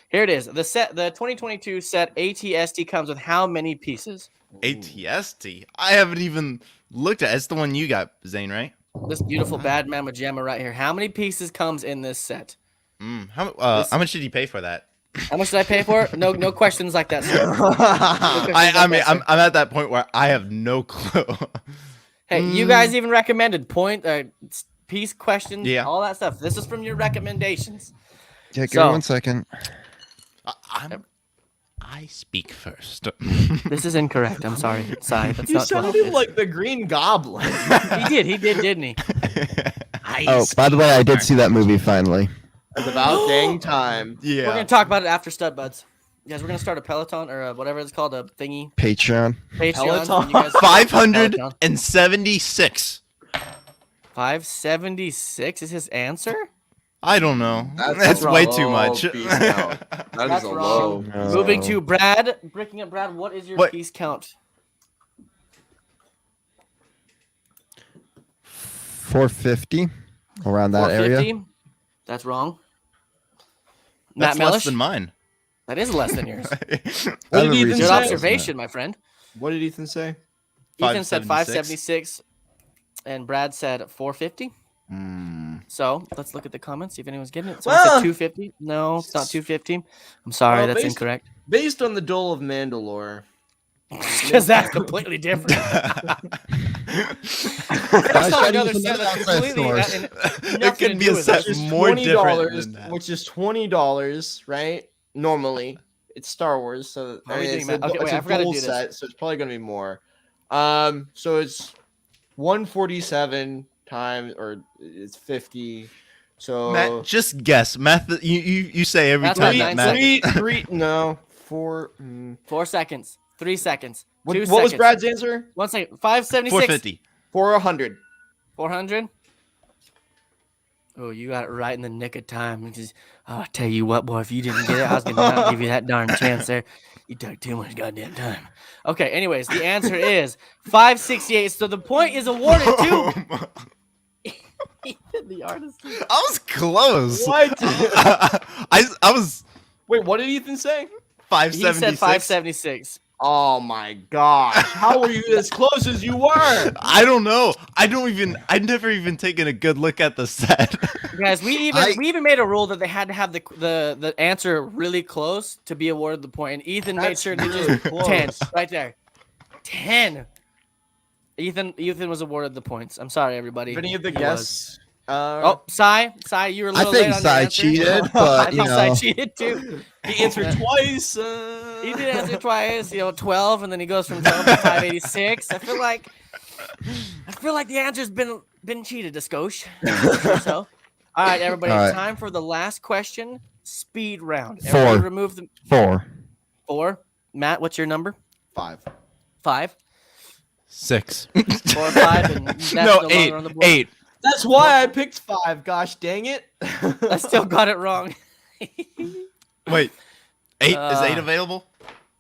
Here it is. The 2022 set ATST comes with how many pieces? ATST? I haven't even looked at it. It's the one you got, Zane, right? This beautiful bad mama jamma right here. How many pieces comes in this set? How much did you pay for that? How much did I pay for it? No questions like that, sir. I'm at that point where I have no clue. Hey, you guys even recommended piece questions, Yeah. all that stuff. This is from your recommendations. Yeah, give me 1 second. I speak first. This is incorrect. I'm sorry. Sai, that's You not 12. sounded like the Green Goblin. He did, didn't he? Oh, by the way, I did see that movie finally. It's about dang time. Yeah. We're gonna talk about it after Stud Buds. Guys, we're gonna start a Peloton or whatever it's called, a thingy. Patreon. Patreon. Peloton. You guys- 576. 576 is his answer? I don't know. That's way wrong. too much. Piece count. That That's is a wrong. low. Moving to Brad. Breaking up Brad, what is your What? piece count? 450, around that area. 450? That's wrong. That's Matt less Mellish? than mine. That is less than yours. What did haven't Ethan researched Good say? observation, my friend. What did Ethan say? Ethan said 576. 576, and Brad said 450. So let's look at the comments, see if anyone's getting it. Someone said 250. No, it's not 250. I'm sorry, that's incorrect. Based on the Dole of Mandalore. Because that's completely different. That's not another set that's completely It could be a set more different than that. Which is $20, right? Normally, it's Star Wars, so How are we doing, it's Matt? Okay, wait, a I forgot to dual do this. set, so it's probably gonna be more. So it's 147 times, or it's 50. So Matt, just guess. Math. You say every That's time right, that Matt. no, 4. 4 seconds. 3 seconds. What 2 was seconds. Brad's answer? 1 second. 576. 450. 400. 400. Oh, you got it right in the nick of time. I tell you what, boy, if you didn't get it, I was gonna not give you that darn chance there. You took too much goddamn time. Okay, anyways, the answer is 568. So the point is awarded to Ethan the Artisan. I was close. What? I was Wait, what did Ethan say? He 576. said 576. Oh my gosh. How were you as close as you were? I don't know. I've never even taken a good look at the set. Guys, we even made a rule that they had to have the answer really close to be awarded the point. And Ethan made sure to just close. 10 right there. 10. Ethan was awarded the points. I'm sorry, everybody. If any of the He guests. Oh, Sai, you were a little late think on your Sai answer. cheated, I but think you Sai know. cheated too. He answered twice. He did answer twice. 12, and then he goes from 12 to 586. I feel like the answer's been cheated, Skosh. So, all right, everybody, All right. time for the last question. Speed round. 4. Everybody remove the 4. 4. Matt, what's your number? 5. 5. 6. 4 or 5, and that's No, no longer 8. on the board. 8. That's why I picked 5. Gosh dang it. I still got it wrong. Wait. 8 is 8 available?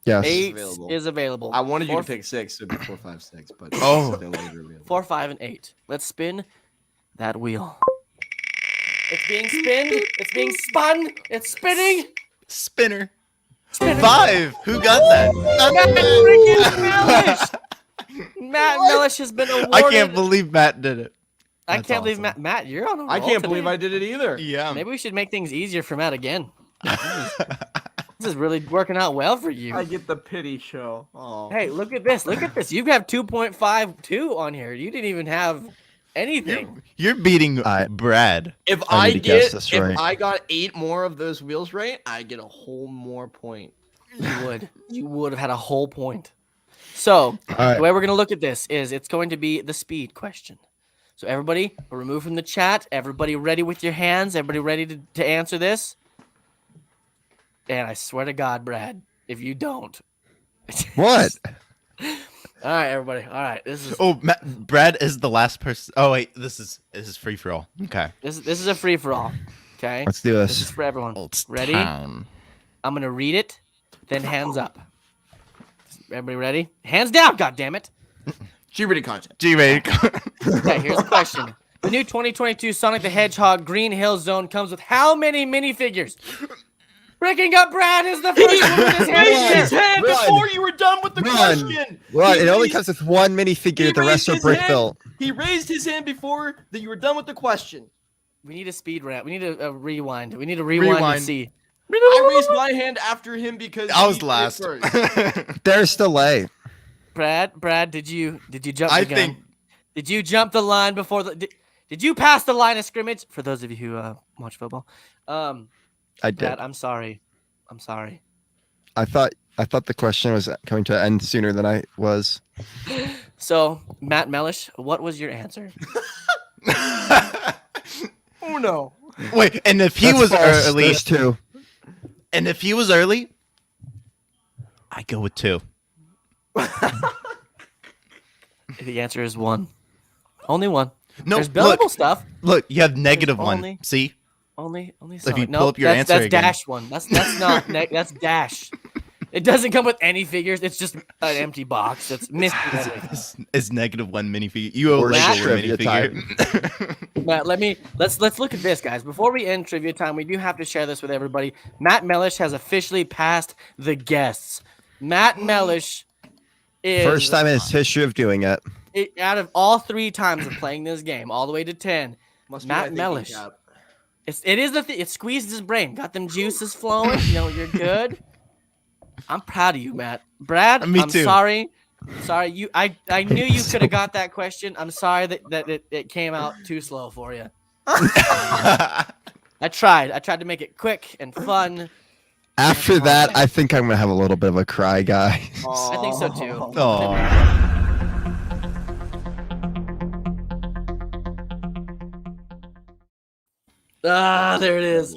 Yes. 8 available. is available. I wanted you 4, to pick 6, so it'd be 4, 5, 6, but Oh. still later available. 4, 5, and 8. Let's spin that wheel. It's being spinned. It's being spun. It's spinning. Spinner. Spinning. 5. Who got that? Matt freaking Mellish. Matt Mellish has been awarded. I can't believe Matt did it. I can't believe Matt, you're on a roll I can't today. believe I did it either. Yeah. Maybe we should make things easier for Matt again. This is really working out well for you. I get the pity show. Oh. Hey, look at this. Look at this. You have 2.52 on here. You didn't even have anything. You're beating Brad. If I need to guess this if right. I got 8 more of those wheels right, I get a whole more point. You would. You would have had a whole point. So right. the way we're going to look at this is it's going to be the speed question. So everybody, remove from the chat. Everybody ready with your hands? Everybody ready to answer this? And I swear to God, Brad, if you don't. What? All right, everybody. All right. This is Brad is the last person. Oh wait, this is free for all. Okay. this is a free for all. Okay. Let's do This is this. for everyone. Old Ready? town. I'm gonna read it, then hands up. Everybody ready? Hands down, goddammit. G-rated content. G-rated. Okay, here's the question. The new 2022 Sonic the Hedgehog Green Hill Zone comes with how many minifigures? Breaking up Brad is the first one with his Raised his hand. hand before you were done with the question. What? He It only raised- comes with one minifigure. The rest raised are his brick hand- built. He raised his hand before that you were done with the question. We need a speed round. We need a rewind. We need to rewind and see. I raised my hand after him because I was he did last. first. There's delay. Brad, did you jump I the gun? think- Did you jump the line before the? Did you pass the line of scrimmage? For those of you who watch football, I did. Brad, I'm sorry. I'm sorry. I thought the question was coming to an end sooner than I was. So, Matt Mellish, what was your answer? Oh no. Wait, and if he That's was false. early, There's 2. and if he was early, I go with 2. The answer is 1. Only 1. No, There's buildable look, stuff. look, you have negative only- 1. See, Only. If you no, pull up your that's, answer that's again. dash 1. That's not. That's dash. It doesn't come with any figures. It's just an empty box. It's missing everything. is negative 1 minifigure. You owe Worst Lego a trivia minifigure. Matt, let's look at this, guys. Before we end trivia time, we do have to share this with everybody. Matt Mellish has officially passed the guests. Matt Mellish is First time in his history of doing it. out of all 3 times of playing this game, all the way to 10. Must be Matt my thinking Mellish. cap. It is the thing. It squeezed his brain, got them juices flowing. You're good. I'm proud of you, Matt. Brad, Me I'm too. sorry. Sorry, I knew you could have got that question. I'm sorry that it came out too slow for you. I tried to make it quick and fun. After that, I think I'm gonna have a little bit of a cry, guy. I think so too. Aw. There it is.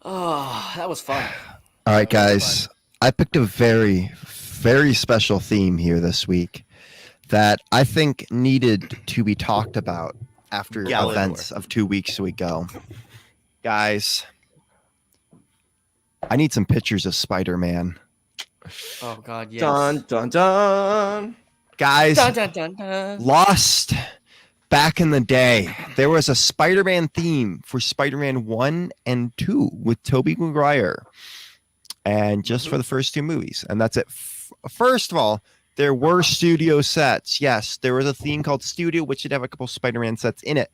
Oh, that was fun. All right, guys. I picked a very, very special theme here this week that I think needed to be talked about after Galador. events of 2 weeks ago. Guys, I need some pictures of Spider-Man. Oh God, yes. Dun dun dun. Guys, Dun, dun, dun, dun. Lost back in the day, there was a Spider-Man theme for Spider-Man 1 and 2 with Tobey Maguire. And just for the first 2 movies. And that's it. First of all, there were studio sets. Yes, there was a theme called Studio, which should have a couple Spider-Man sets in it.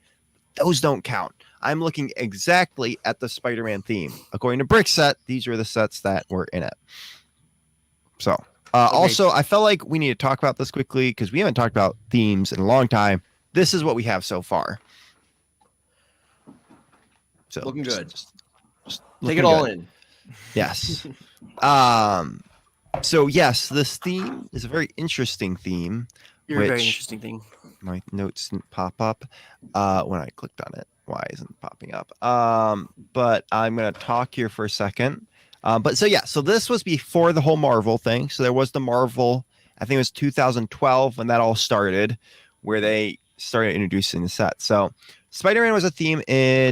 Those don't count. I'm looking exactly at the Spider-Man theme. According to Brick Set, these are the sets that were in it. So, also, I felt like we need to talk about this quickly because we haven't talked about themes in a long time. This is what we have so far. So Looking good. just Take looking it all good. in. Yes. So yes, this theme is a very interesting theme. You're a very which interesting thing. my notes didn't pop up when I clicked on it. Why isn't it popping up? But I'm gonna talk here for a second. So this was before the whole Marvel thing. So there was the Marvel, I think it was 2012 when that all started, where they started introducing the set. So Spider-Man was a theme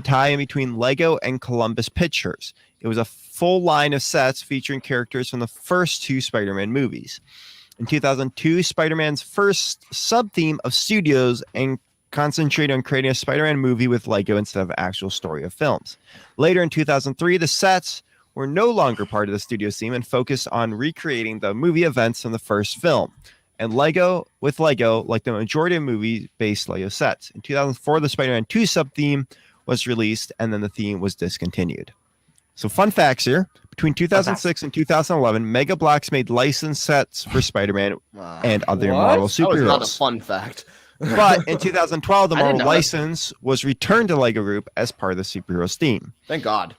tie in between Lego and Columbus Pictures. It was a full line of sets featuring characters from the first 2 Spider-Man movies. In 2002, Spider-Man's first sub-theme of studios and concentrated on creating a Spider-Man movie with Lego instead of actual story of films. Later in 2003, the sets were no longer part of the studio theme and focused on recreating the movie events from the first film. And Lego, like the majority of movie-based Lego sets. In 2004, the Spider-Man 2 sub-theme was released, and then the theme was discontinued. So fun facts here. Between 2006 and 2011, Mega Bloks made licensed sets for Spider-Man and other Marvel That was not a superheroes. fun fact. But in 2012, the I didn't Marvel know that. license was returned to Lego Group as part of the superheroes theme. Thank God.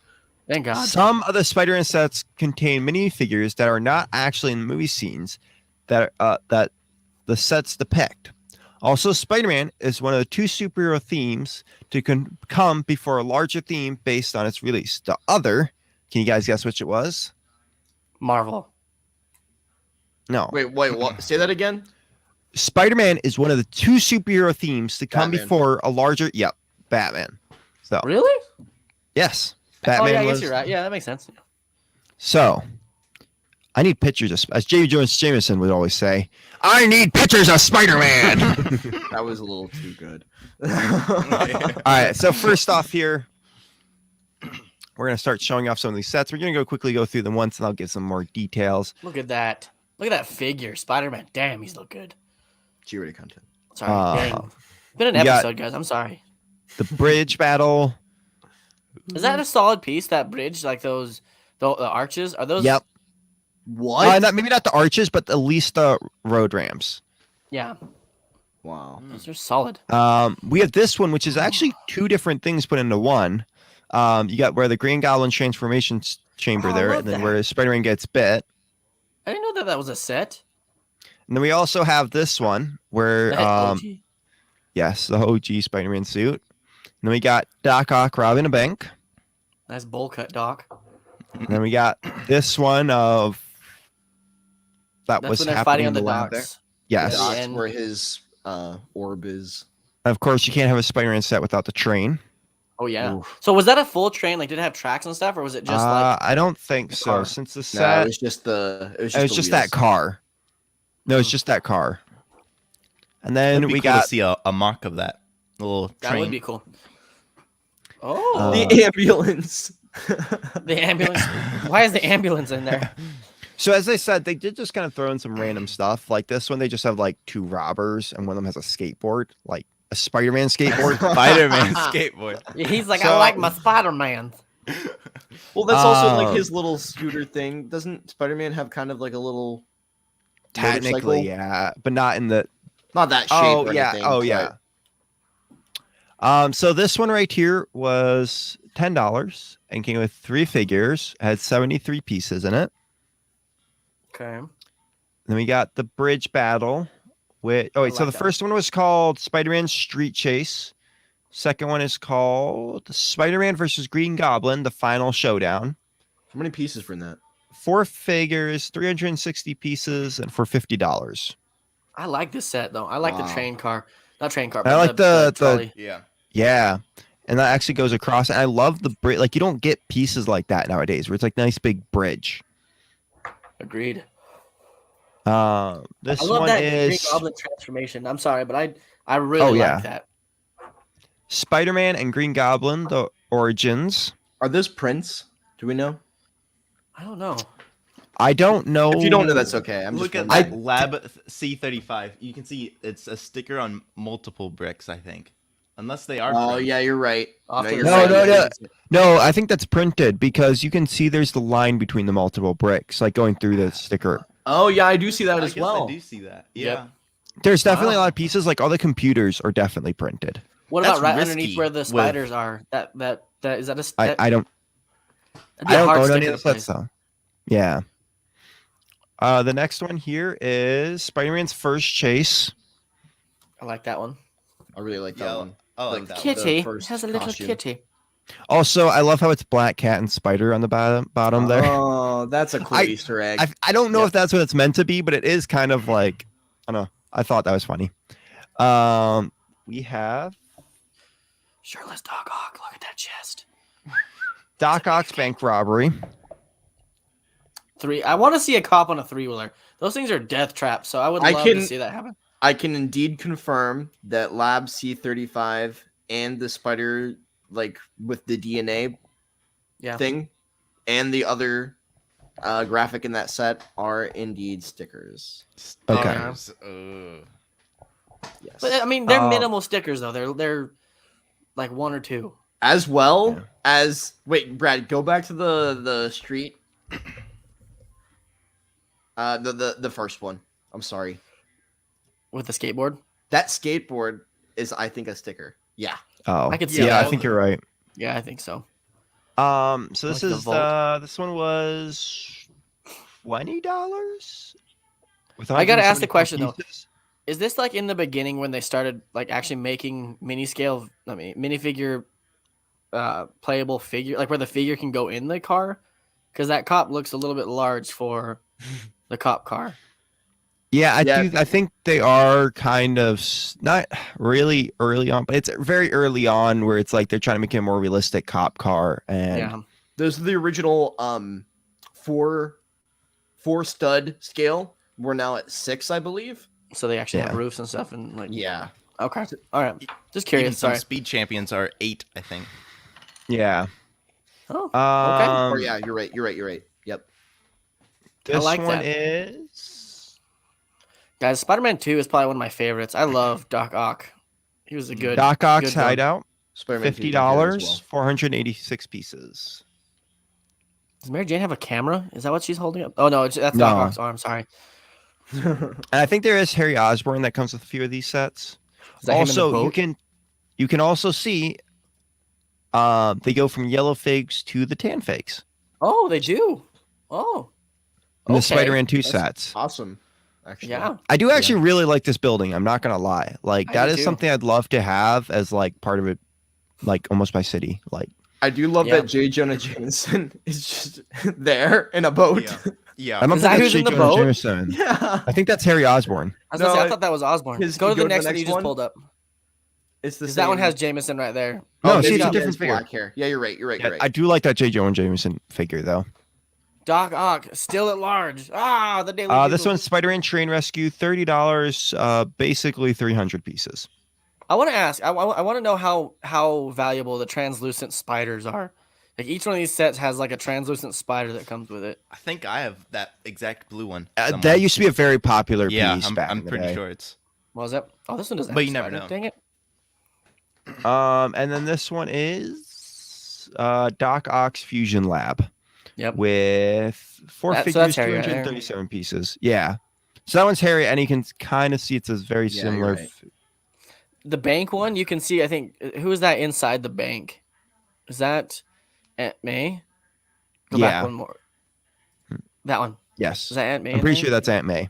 Thank God. Some of the Spider-Man sets contain minifigures that are not actually in movie scenes that the sets depict. Also, Spider-Man is one of the 2 superhero themes to come before a larger theme based on its release. The other, can you guys guess which it was? Marvel. No. Wait, what? Say that again? Spider-Man is one of the 2 superhero themes to come Batman. before a larger, Batman. So, Really? yes, Oh Batman yeah, I guess was. you're right. Yeah, that makes sense. So, I need pictures of, as J. Jones Jameson would always say, I need pictures of Spider-Man. That was a little too good. All right, so first off here, we're going to start showing off some of these sets. We're going to quickly go through them once, and I'll give some more details. Look at that. Look at that figure, Spider-Man. Damn, he's look good. G-rated content. Sorry, dang. It's been an we got- episode, guys. I'm sorry. The bridge battle. Is that a solid piece? That bridge, like the arches, are those? Yep. What? Maybe not the arches, but at least the road ramps. Yeah, Wow. those are solid. We have this one, which is actually 2 different things put into one. You got where the Green Goblin transformation chamber Oh, I there, love and then that. where Spider-Man gets bit. I didn't know that was a set. And then we also have this one where, That OG. yes, the OG Spider-Man suit. And then we got Doc Ock robbing a bank. Nice bowl cut, Doc. And then we got this one of that That's was when they're happening fighting on in the lab docks. there. Yes. Yeah. That's And- where his orb is. Of course, you can't have a Spider-Man set without the train. Oh yeah. Oof. So was that a full train? Like, did it have tracks and stuff, or was it just like? I don't think so. car? Since the No, set, it was just the. It was it was the just that wheels. car. No, it's just that car. And then It'd be we cool got to see a mock of that little That train. would be cool. Oh, The ambulance. the ambulance. Why is the ambulance in there? So as I said, they did just kind of throw in some random stuff. Like this one, they just have like 2 robbers, and one of them has a skateboard, like a Spider-Man skateboard. Spider-Man skateboard. He's like, I So- like my Spider-Man. Well, that's also like Um, his little scooter thing. Doesn't Spider-Man have kind of like a little Technically, motorcycle? yeah, but not in the. Not that shape. Oh or yeah, anything, oh but- yeah. So this one right here was $10 and came with 3 figures. It had 73 pieces in it. Okay. Then we got the bridge battle. With so like the that. first one was called Spider-Man Street Chase. Second one is called Spider-Man versus Green Goblin: The Final Showdown. How many pieces were in that? 4 figures, 360 pieces, and for $50. I like this set though. I like the Wow. train car. Not train car. I But like the- trolley. Yeah. Yeah, and that actually goes across. And I love the bridge. Like you don't get pieces like that nowadays, where it's like nice big bridge. Agreed. This I love one that Green is Goblin transformation. I'm sorry, but I really Oh, like yeah. that. Spider-Man and Green Goblin: The Origins. Are those prints? Do we know? I don't know. I don't know. If you don't know, that's okay. I'm Look just at wondering. that Lab C35. You can see it's a sticker on multiple bricks, I think. Unless they are. Oh prints. yeah, you're right. Off to you're the No, right. no, Yeah, no. No, I think that's printed because you can see there's the line between the multiple bricks, like going through the sticker. Oh yeah, I do see that I as guess well. I do see that. Yep. Yeah. There's definitely a Wow. lot of pieces, like all the computers are definitely printed. What That's about right risky underneath where the with- spiders are? That is that a? I don't that'd be I a don't hard own sticker any to of the sets place. though. Yeah. The next one here is Spider-Man's first chase. I like that one. I really like that Yeah, one. I like Like that one. Kitty it first has a little costume. kitty. Also, I love how it's Black Cat and Spider on the bottom there. Oh, that's a cool I- Easter egg. I don't know Yep. if that's what it's meant to be, but it is kind of like I don't know. I thought that was funny. We have Shirtless Doc Ock. Look at that chest. Doc Ock's bank robbery. 3. I want to see a cop on a 3-wheeler. Those things are death traps, so I would I love to can- see that happen. I can indeed confirm that Lab C35 and the spider, like with the DNA Yeah. thing, and the other graphic in that set are indeed stickers. Okay. Yes. But I mean, they're minimal stickers though. They're like 1 or 2. As well as wait, Brad, go back to the street. The first one. I'm sorry. With the skateboard. That skateboard is, I think, a sticker. Yeah. Oh, I could see. Yeah, that. I think you're right. Yeah, I think so. So this Like is this one was $20. I gotta ask the question though. Is this like in the beginning when they started like actually making minifigure playable figure, like where the figure can go in the car? Because that cop looks a little bit large for the cop car. Yeah, I think they are kind of not really early on, but it's very early on where it's like they're trying to make it a more realistic cop car. And those are the original 4 stud scale. We're now at 6, I believe. So they actually have roofs and stuff, and like Okay, all right. Just Even curious. some Sorry. speed champions are 8, I think. Yeah. Oh, okay. Or yeah, you're right. Yep. This I like one that. is Guys, Spider-Man 2 is probably one of my favorites. I love Doc Ock. He was a good Doc Ock's good one. Hideout. Spider-Man $50, 486 pieces. Does Mary Jane have a camera? Is that what she's holding up? Oh no, that's Doc No. Ock's arm. Sorry. And I think there is Harry Osborn that comes with a few of these sets. Is that him in the Also, boat? you can also see they go from yellow figs to the tan figs Oh, they do. Oh. in the Okay. Spider-Man 2 That's sets. awesome. Actually. Yeah. I do actually really like this building. I'm not gonna lie. Like I that do is too. something I'd love to have as like part of it, like almost my city. Like I do love Yeah. that J. Jonah Jameson is just there in a boat. Yeah. I don't Is think that that's who's in J. the Jonah boat? Jameson. Yeah. I think that's Harry Osborn. I was gonna say, No, I thought that was Osborn. his- Go to you the next one you just one? pulled up. It's the Because same. that one has Jameson right there. No, maybe see, it's a he different has figure. black hair. Yeah, you're right. You're Yeah, right. I do like that J. Jonah Jameson figure though. Doc Ock, still at large. Ah, the Daily This Bugle. one's Spider-Man Train Rescue, $30, basically 300 pieces. I want to ask. I want to know how valuable the translucent spiders are. Like each one of these sets has like a translucent spider that comes with it. I think I have that exact blue one. That used to be a very popular Yeah, piece back I'm in the pretty day. sure it's. What was that? Oh, this one doesn't. But have you a never spider. know. Dang it. And then this one is Doc Ock's Fusion Lab. Yep. With 4 So figures, that's Harry right there. 237 pieces. Yeah. So that one's Harry, and you can kind of see it's a very Yeah, similar. you're right. The bank one, you can see. I think who is that inside the bank? Is that Aunt May? Go Yeah. back one more. That one. Yes. Is that Aunt May? I'm in pretty there? sure that's Aunt May.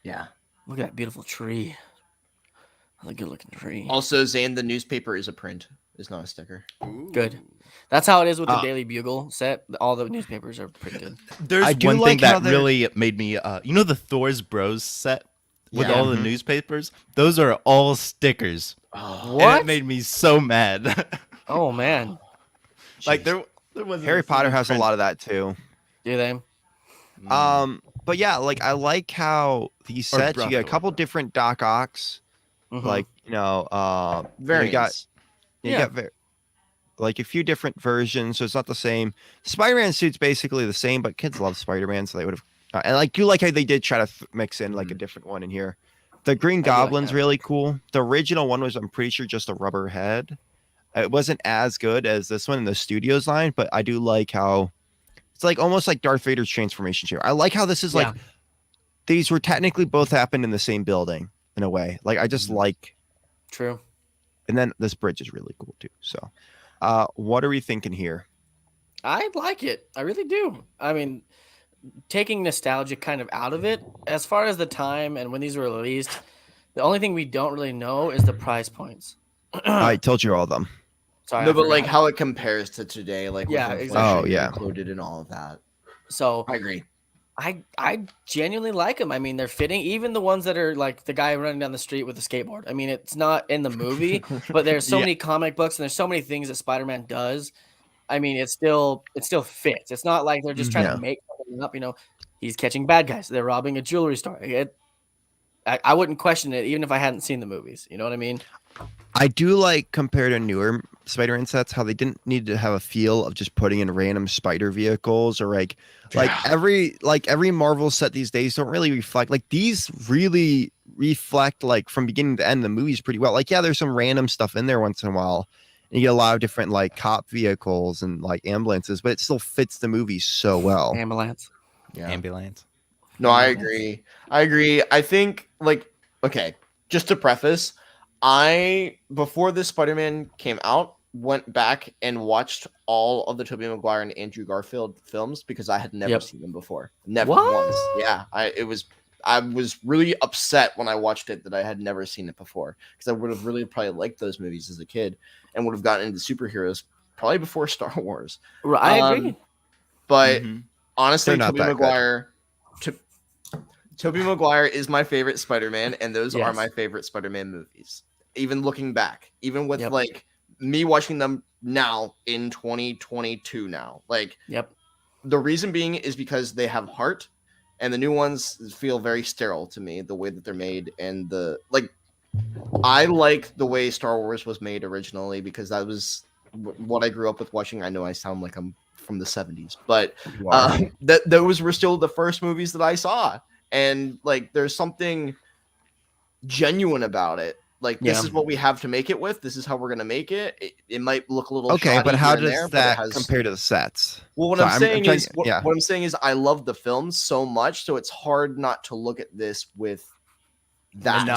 Yeah. Look at that beautiful tree. That's a good looking tree. Also, Zane, the newspaper is a print. It's not a sticker. Good. That's how it is with the Uh, Daily Bugle set. All the newspapers are printed. There's I do one like thing how that they're- really made me. You know the Thor's Bros set with Yeah. all the newspapers. Those are all stickers. Oh. And What? it made me so mad. Oh man. Like there was Harry Potter has a lot of that too. Do they? But yeah, like I like how these Or sets you get a Bruffalo. couple different Doc Ocks, Mhm. like you got Variants. you got like a few different versions, so it's not the same. Spider-Man suit's basically the same, but kids love Spider-Man, so they would have. And like you like how they did try to mix in like a different one in here. The Green do like Goblin's that. really cool. The original one was, I'm pretty sure, just a rubber head. It wasn't as good as this one in the Studios line, but I do like how it's like almost like Darth Vader's transformation chair. I like how this is like these were technically both happened in the same building in a way. Like I just like, True. and then this bridge is really cool too. So, what are we thinking here? I like it. I really do. I mean, taking nostalgia kind of out of it, as far as the time and when these were released, the only thing we don't really know is the price points. I told you all of them. Sorry, No, I but like forgot. how it compares to today, like Yeah, with exactly. inflation Oh, yeah. included and all of that. So I agree. I genuinely like them. I mean, they're fitting. Even the ones that are like the guy running down the street with a skateboard. I mean, it's not in the movie, but there's so Yeah. many comic books and there's so many things that Spider-Man does. I mean, it still fits. It's not like they're just trying Yeah. to make something up. You know, he's catching bad guys. They're robbing a jewelry store. I wouldn't question it even if I hadn't seen the movies. You know what I mean? I do like compared to newer Spider-Man sets, how they didn't need to have a feel of just putting in random spider vehicles, or like every Marvel set these days don't really reflect, like these really reflect like from beginning to end the movies pretty well. Like, yeah, there's some random stuff in there once in a while, and you get a lot of different like cop vehicles and like ambulances, but it still fits the movie so well. Ambulance. Ambulance. No, I agree. I think, like, okay, just to preface, before this Spider-Man came out, went back and watched all of the Tobey Maguire and Andrew Garfield films because I had never seen them before. Never once. Yeah, I was really upset when I watched it that I had never seen it before, because I would have really probably liked those movies as a kid and would have gotten into superheroes probably before Star Wars. I agree. But honestly, Tobey Maguire is my favorite Spider-Man, and those are my favorite Spider-Man movies. Even looking back, even with like me watching them now in 2022 now. Like, the reason being is because they have heart, and the new ones feel very sterile to me, the way that they're made. And I like the way Star Wars was made originally, because that was what I grew up with watching. I know I sound like I'm from the 70s, but those were still the first movies that I saw. And like, there's something genuine about it. Like, this is what we have to make it with. This is how we're going to make it. It might look a little okay, but how does that compare to the sets? Well, what I'm saying is I love the films so much, so it's hard not to look at this with that. And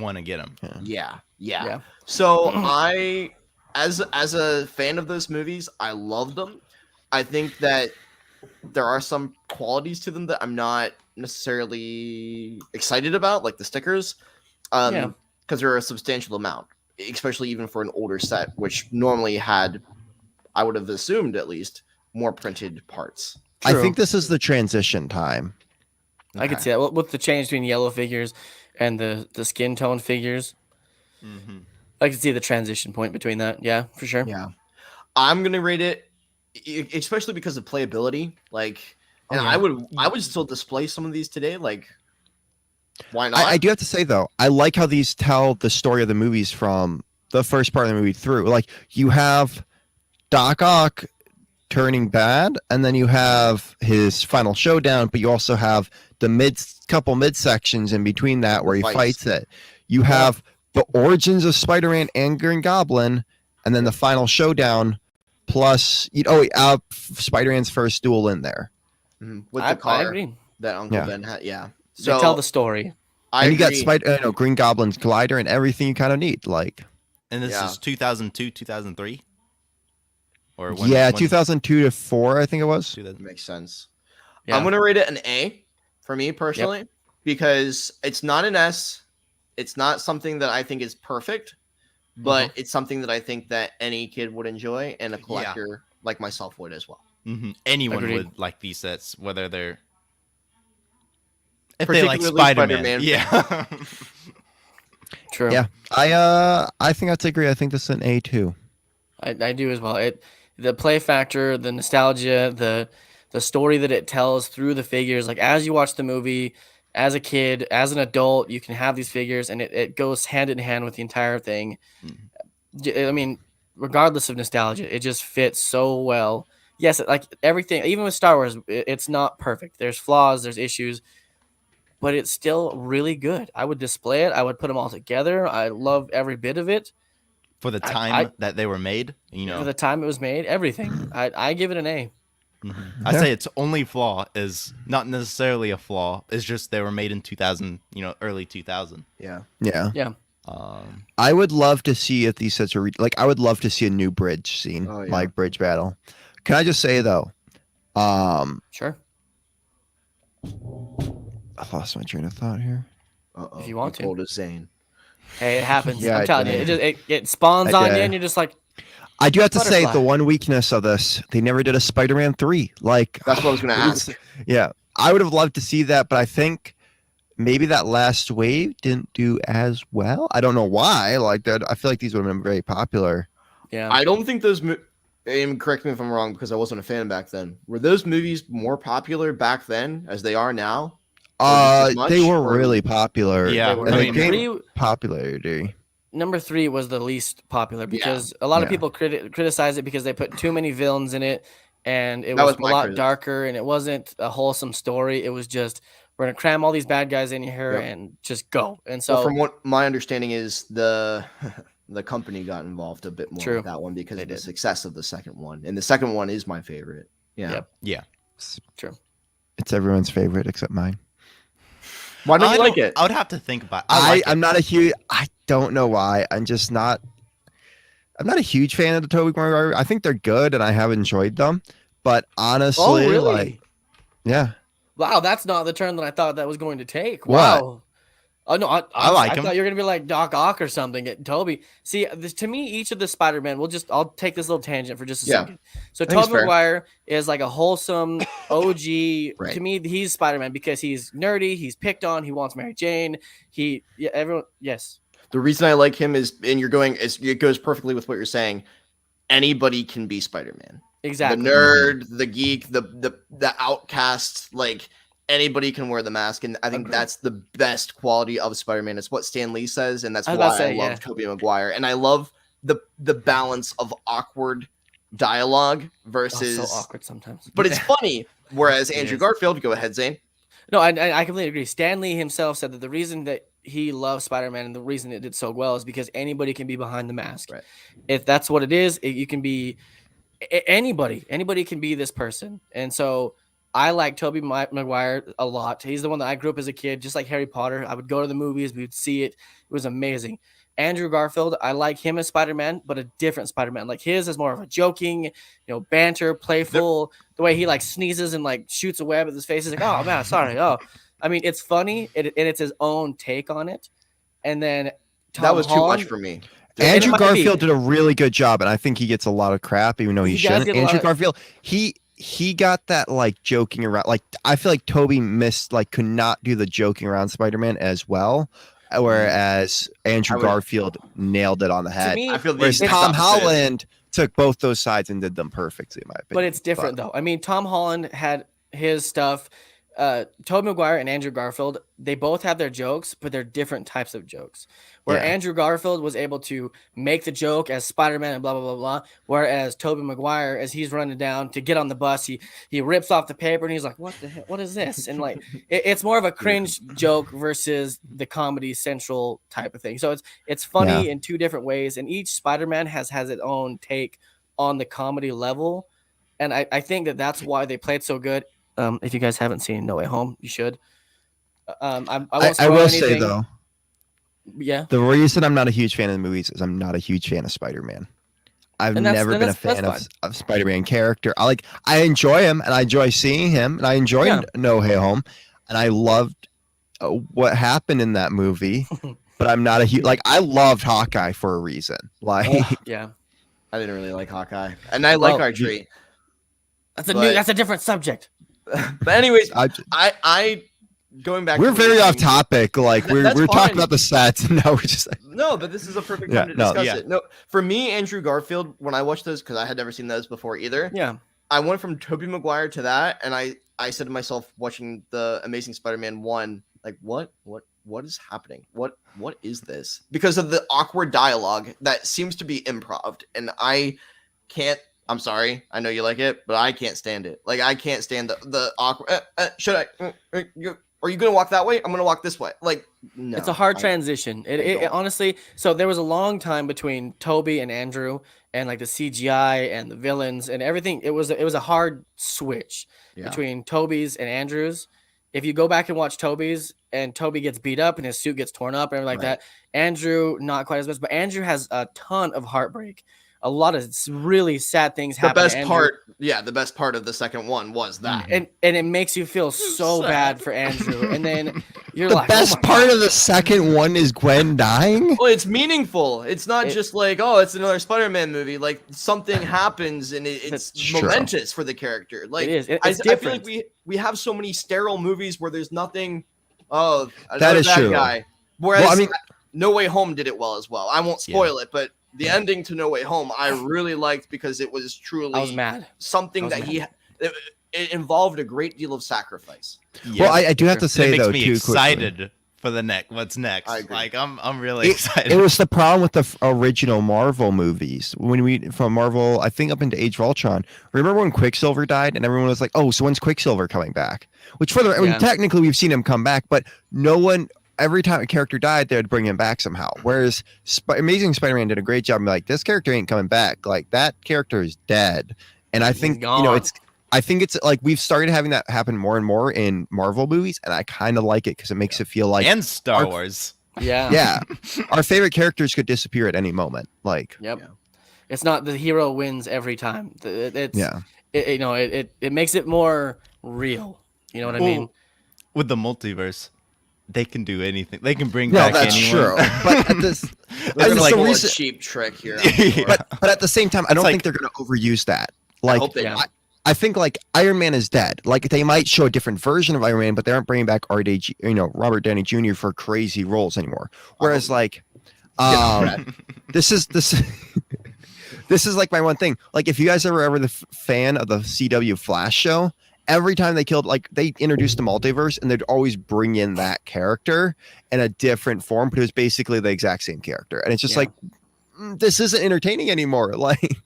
want to get them. Yeah. So I, as a fan of those movies, I love them. I think that there are some qualities to them that I'm not necessarily excited about, like the stickers. Because they're a substantial amount, especially even for an older set, which normally had, I would have assumed at least, more printed parts. True. I think this is the transition time. I could see that with the change between yellow figures and the skin tone figures. I could see the transition point between that. Yeah, for sure. Yeah, I'm gonna rate it, especially because of playability. Like, and I would still display some of these today. Like, why not? I do have to say, though, I like how these tell the story of the movies from the first part of the movie through. Like, you have Doc Ock turning bad, and then you have his final showdown, but you also have the couple midsections in between that where he fights it. You have the origins of Spider-Man and Green Goblin, and then the final showdown, plus Spider-Man's first duel in there. With the car that Uncle Ben had. So they tell the story. And you got Green Goblin's glider and everything you kind of need. Like, and this is 2002, 2003? Or 2002 to 4, I think it was. Makes sense. Yeah. I'm going to rate it an A for me personally, because it's not an S. It's not something that I think is perfect, but it's something that I think that any kid would enjoy, and a collector like myself would as well. Anyone would like these sets, whether they're... If they like Spider-Man. Yeah. True. Yeah. I think I'd agree. I think this is an A too. I do as well. The play factor, the nostalgia, the story that it tells through the figures. Like, as you watch the movie, as a kid, as an adult, you can have these figures, and it goes hand in hand with the entire thing. I mean, regardless of nostalgia, it just fits so well. Yes, like everything, even with Star Wars, it's not perfect. There's flaws, there's issues, but it's still really good. I would display it. I would put them all together. I love every bit of it. For the time that they were made, For the time it was made, everything. I give it an A. I say its only flaw is not necessarily a flaw. It's just they were made in 2000, early 2000. Yeah. I would love to see if these sets are I would love to see a new bridge scene, like bridge battle. Can I just say though? Sure. I lost my train of thought here. If you want to. Told us Zane. Hey, it happens. I'm telling you, it spawns on you, and you're just like. I do have to say the one weakness of this, they never did a Spider-Man 3. Like, that's what I was going to ask. Yeah, I would have loved to see that, but I think maybe that last wave didn't do as well. I don't know why. Like that, I feel like these would have been very popular. Yeah, I don't think those. And correct me if I'm wrong, because I wasn't a fan back then. Were those movies more popular back then as they are now? They were really popular. Yeah, they gained popularity. number 3 was the least popular because a lot of people criticize it because they put too many villains in it, and it was a lot darker, and it wasn't a wholesome story. It was just, we're gonna cram all these bad guys in here and just go. And so, from what my understanding is, the company got involved a bit more with that one because of the success of the second one, and the second one is my favorite. Yeah, true. It's everyone's favorite except mine. Why don't you like it? I would have to think about it. I'm not a huge. I don't know why. I'm not a huge fan of the Tobey Maguire. I think they're good, and I have enjoyed them. But honestly, really? Yeah. Wow, that's not the turn that I thought that was going to take. What? Wow. Oh no, I him. thought you were gonna be like Doc Ock or something. Toby. See, to me, each of the Spider-Man. I'll take this little tangent for just a second. So Tobey Maguire is like a wholesome OG. To me, he's Spider-Man because he's nerdy. He's picked on. He wants Mary Jane. Everyone. Yes. The reason I like him is, and it goes perfectly with what you're saying. Anybody can be Spider-Man. Exactly. The nerd, the geek, the outcast, like. Anybody can wear the mask, and I think that's the best quality of Spider-Man. It's what Stan Lee says, and that's why I love Tobey Maguire. And I love the balance of awkward dialogue versus so awkward sometimes. But it's funny. Whereas Andrew Garfield, go ahead, Zane. No, I completely agree. Stan Lee himself said that the reason that he loves Spider-Man and the reason it did so well is because anybody can be behind the mask. Right. If that's what it is, you can be anybody. Anybody can be this person, and so. I like Tobey Maguire a lot. He's the one that I grew up as a kid, just like Harry Potter. I would go to the movies. We would see it. It was amazing. Andrew Garfield, I like him as Spider-Man, but a different Spider-Man. Like his is more of a joking, banter, playful. The way he like sneezes and like shoots a web at his face is like, oh man, sorry. Oh, I mean, it's funny and it's his own take on it. And then that was Holland, too much for me. Andrew Garfield did a really good job, and I think he gets a lot of crap, even though he shouldn't. Andrew Garfield, he got that like joking around. Like I feel like Tobey could not do the joking around Spider-Man as well, whereas Andrew Garfield nailed it on the head. Me, I feel whereas Tom Holland took both those sides and did them perfectly, in my opinion. But it's different though. I mean, Tom Holland had his stuff. Tobey Maguire and Andrew Garfield, they both have their jokes, but they're different types of jokes. Where Andrew Garfield was able to make the joke as Spider-Man and blah, blah, blah, blah. Whereas Tobey Maguire, as he's running down to get on the bus, he rips off the paper and he's like, what the heck? What is this? And like, it's more of a cringe joke versus the Comedy Central type of thing. So it's funny in two different ways. And each Spider-Man has its own take on the comedy level. And I think that's why they played so good. If you guys haven't seen No Way Home, you should. I will say though, the reason I'm not a huge fan of the movies is I'm not a huge fan of Spider-Man. I've never been a fan of Spider-Man character. I enjoy him and I enjoy seeing him and I enjoyed No Way Home and I loved what happened in that movie. But I'm not a huge I loved Hawkeye for a reason. I didn't really like Hawkeye, and I like Archery. That's a different subject. But anyways, I going back. We're very off topic. We're talking about the sets, and now we're just no. But this is a perfect time to discuss it. No, for me, Andrew Garfield. When I watched those, because I had never seen those before either. Yeah, I went from Tobey Maguire to that, and I said to myself, watching the Amazing Spider-Man 1, like what is happening? What is this? Because of the awkward dialogue that seems to be improv, and I can't. I'm sorry. I know you like it, but I can't stand it. I can't stand the awkward. Should I? Are you going to walk that way? I'm going to walk this way. No. It's a hard transition. It honestly. So there was a long time between Tobey and Andrew, and the CGI and the villains and everything. It was a hard switch between Tobey's and Andrew's. If you go back and watch Tobey's, and Tobey gets beat up and his suit gets torn up and everything like that, Andrew not quite as much, but Andrew has a ton of heartbreak. A lot of really sad things happen. The best part of the second one was that. And it makes you feel so bad for Andrew. And then you're the best part of the second one is Gwen dying? Well, it's meaningful. It's not just it's another Spider-Man movie. Something happens and it's momentous for the character. It is. I feel like we have so many sterile movies where there's nothing. Oh, that is true. Guy. Whereas No Way Home did it well as well. I won't spoil it, but the ending to No Way Home, I really liked because it was truly something that it involved a great deal of sacrifice. Yeah. Well, I do have to say it makes though, me too, excited quickly. for the neck. What's next? I agree. Like I'm really excited. It was the problem with the original Marvel movies when from Marvel, I think up into Age of Ultron. Remember when Quicksilver died and everyone was like, "Oh, so when's Quicksilver coming back?" Which I mean, technically we've seen him come back, but no one. Every time a character died, they would bring him back somehow. Whereas Amazing Spider-Man did a great job. Like, this character ain't coming back. Like, that character is dead. And I think I think it's like we've started having that happen more and more in Marvel movies, and I kind of like it because it makes it feel like and Star Wars. Yeah, our favorite characters could disappear at any moment. Like, it's not the hero wins every time. It makes it more real. You know what I mean? With the multiverse, they can do anything. They can bring back anyone. True. But at this, like a cheap trick here. But at the same time, I don't think they're going to overuse that. Like, I think like Iron Man is dead. Like, they might show a different version of Iron Man, but they aren't bringing back Robert Downey Jr. for crazy roles anymore. Whereas like, this is like my one thing. Like, if you guys are ever the fan of the CW Flash show, every time they introduced the multiverse, and they'd always bring in that character in a different form, but it was basically the exact same character. And it's just like, this isn't entertaining anymore. Like,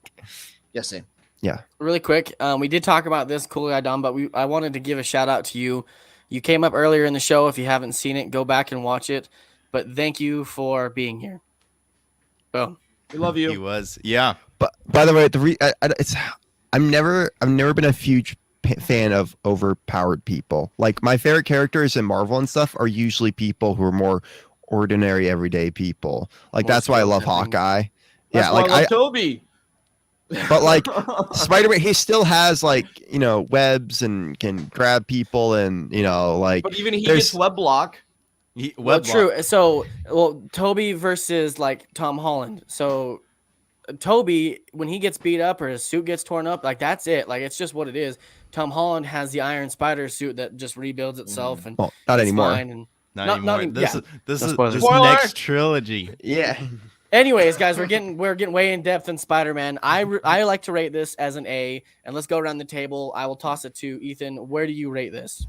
same. Yeah. Really quick, we did talk about this, Cool Guy Dom, but I wanted to give a shout out to you. You came up earlier in the show. If you haven't seen it, go back and watch it. But thank you for being here. Boom. We love you. He was, yeah. But by the way, I've never been a huge fan of overpowered people. Like, my favorite characters in Marvel and stuff are usually people who are more ordinary, everyday people. Like, that's why I love Hawkeye. That's why I love Toby. But like Spider-Man, he still has like, webs and can grab people, and like. But even he gets web block. True. So, Toby versus like Tom Holland. So, Toby, when he gets beat up or his suit gets torn up, like, that's it. Like, it's just what it is. Tom Holland has the Iron Spider suit that just rebuilds itself, and not anymore. Not anymore. This is next trilogy. Yeah. Anyways, guys, we're getting way in depth in Spider-Man. I like to rate this as an A, and let's go around the table. I will toss it to Ethan. Where do you rate this?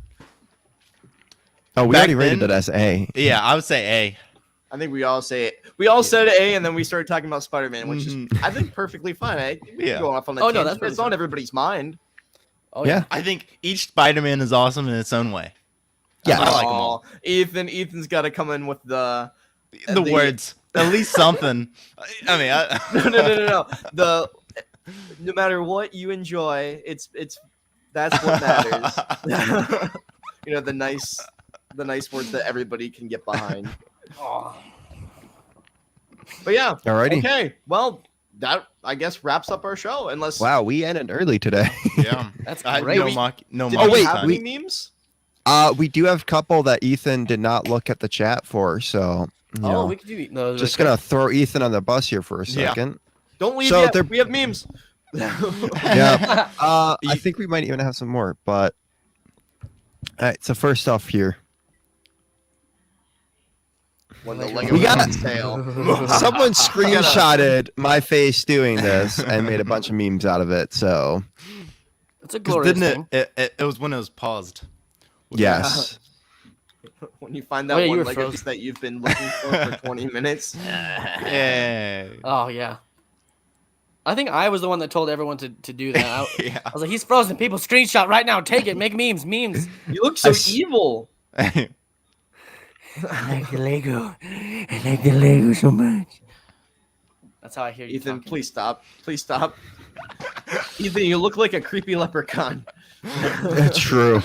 Oh, we already rated it as A. Yeah, I would say A. I think we all say it. We all said A, and then we started talking about Spider-Man, which is, I think, perfectly fine. Go off on that. It's on everybody's mind. Oh yeah. I think each Spider-Man is awesome in its own way. Yeah, I like them all. Ethan's got to come in with the words. At least something. I mean, no. No matter what you enjoy, that's what matters. The nice words that everybody can get behind. But yeah. Alrighty. Okay. Well, that I guess wraps up our show. Unless we ended early today. Yeah, that's great. No did we have any memes? We do have a couple that Ethan did not look at the chat for, so. We could do those. Just gonna throw Ethan on the bus here for a second. Yeah. Don't leave yet. We have memes. Yeah. I think we might even have some more, but all right. So first off here, when the Lego we got sale. Someone screenshotted my face doing this and made a bunch of memes out of it. So it's a glorious thing. It was when it was paused. Yes. When you find that one Lego piece that you've been looking for 20 minutes. Yeah. Oh, yeah. I think I was the one that told everyone to do that. I was like, he's frozen. People screenshot right now. Take it. Make memes. You look so evil. I like the Lego. I like the Lego so much. That's how I hear you Ethan, talking. please stop. Ethan, you look like a creepy leprechaun. True.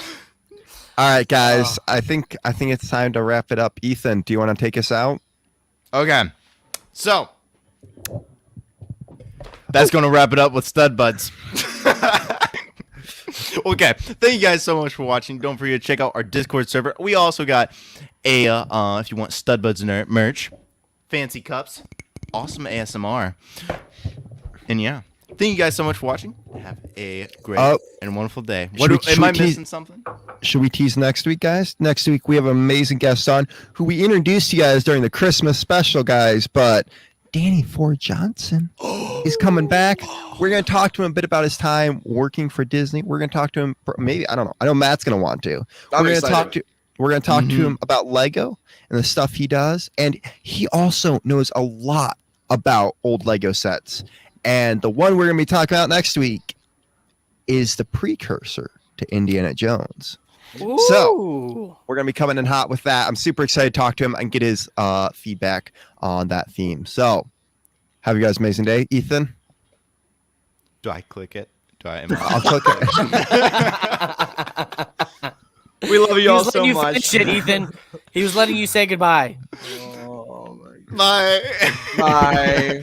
All right, guys. I think it's time to wrap it up. Ethan, do you want to take us out? Okay. So that's going to wrap it up with Stud Buds. Okay. Thank you guys so much for watching. Don't forget to check out our Discord server. We also got if you want Stud Buds merch, fancy cups, awesome ASMR. And yeah. Thank you guys so much for watching. Have a great and wonderful day. Am I missing something? Should we tease next week, guys? Next week, we have an amazing guest on who we introduced you guys during the Christmas special, guys. But Danny Ford Johnson is coming back. We're going to talk to him a bit about his time working for Disney. We're going to talk to him. Maybe, I don't know. I know Matt's going to want to. We're We're going to talk to him about Lego and the stuff he does. And he also knows a lot about old Lego sets. And the one we're going to be talking about next week is the precursor to Indiana Jones. Ooh. So we're going to be coming in hot with that. I'm super excited to talk to him and get his feedback on that theme. So have you guys an amazing day. Ethan? Do I click it? I'll click it. We love you all so much. Shit, Ethan. He was letting you say goodbye. Bye. Bye.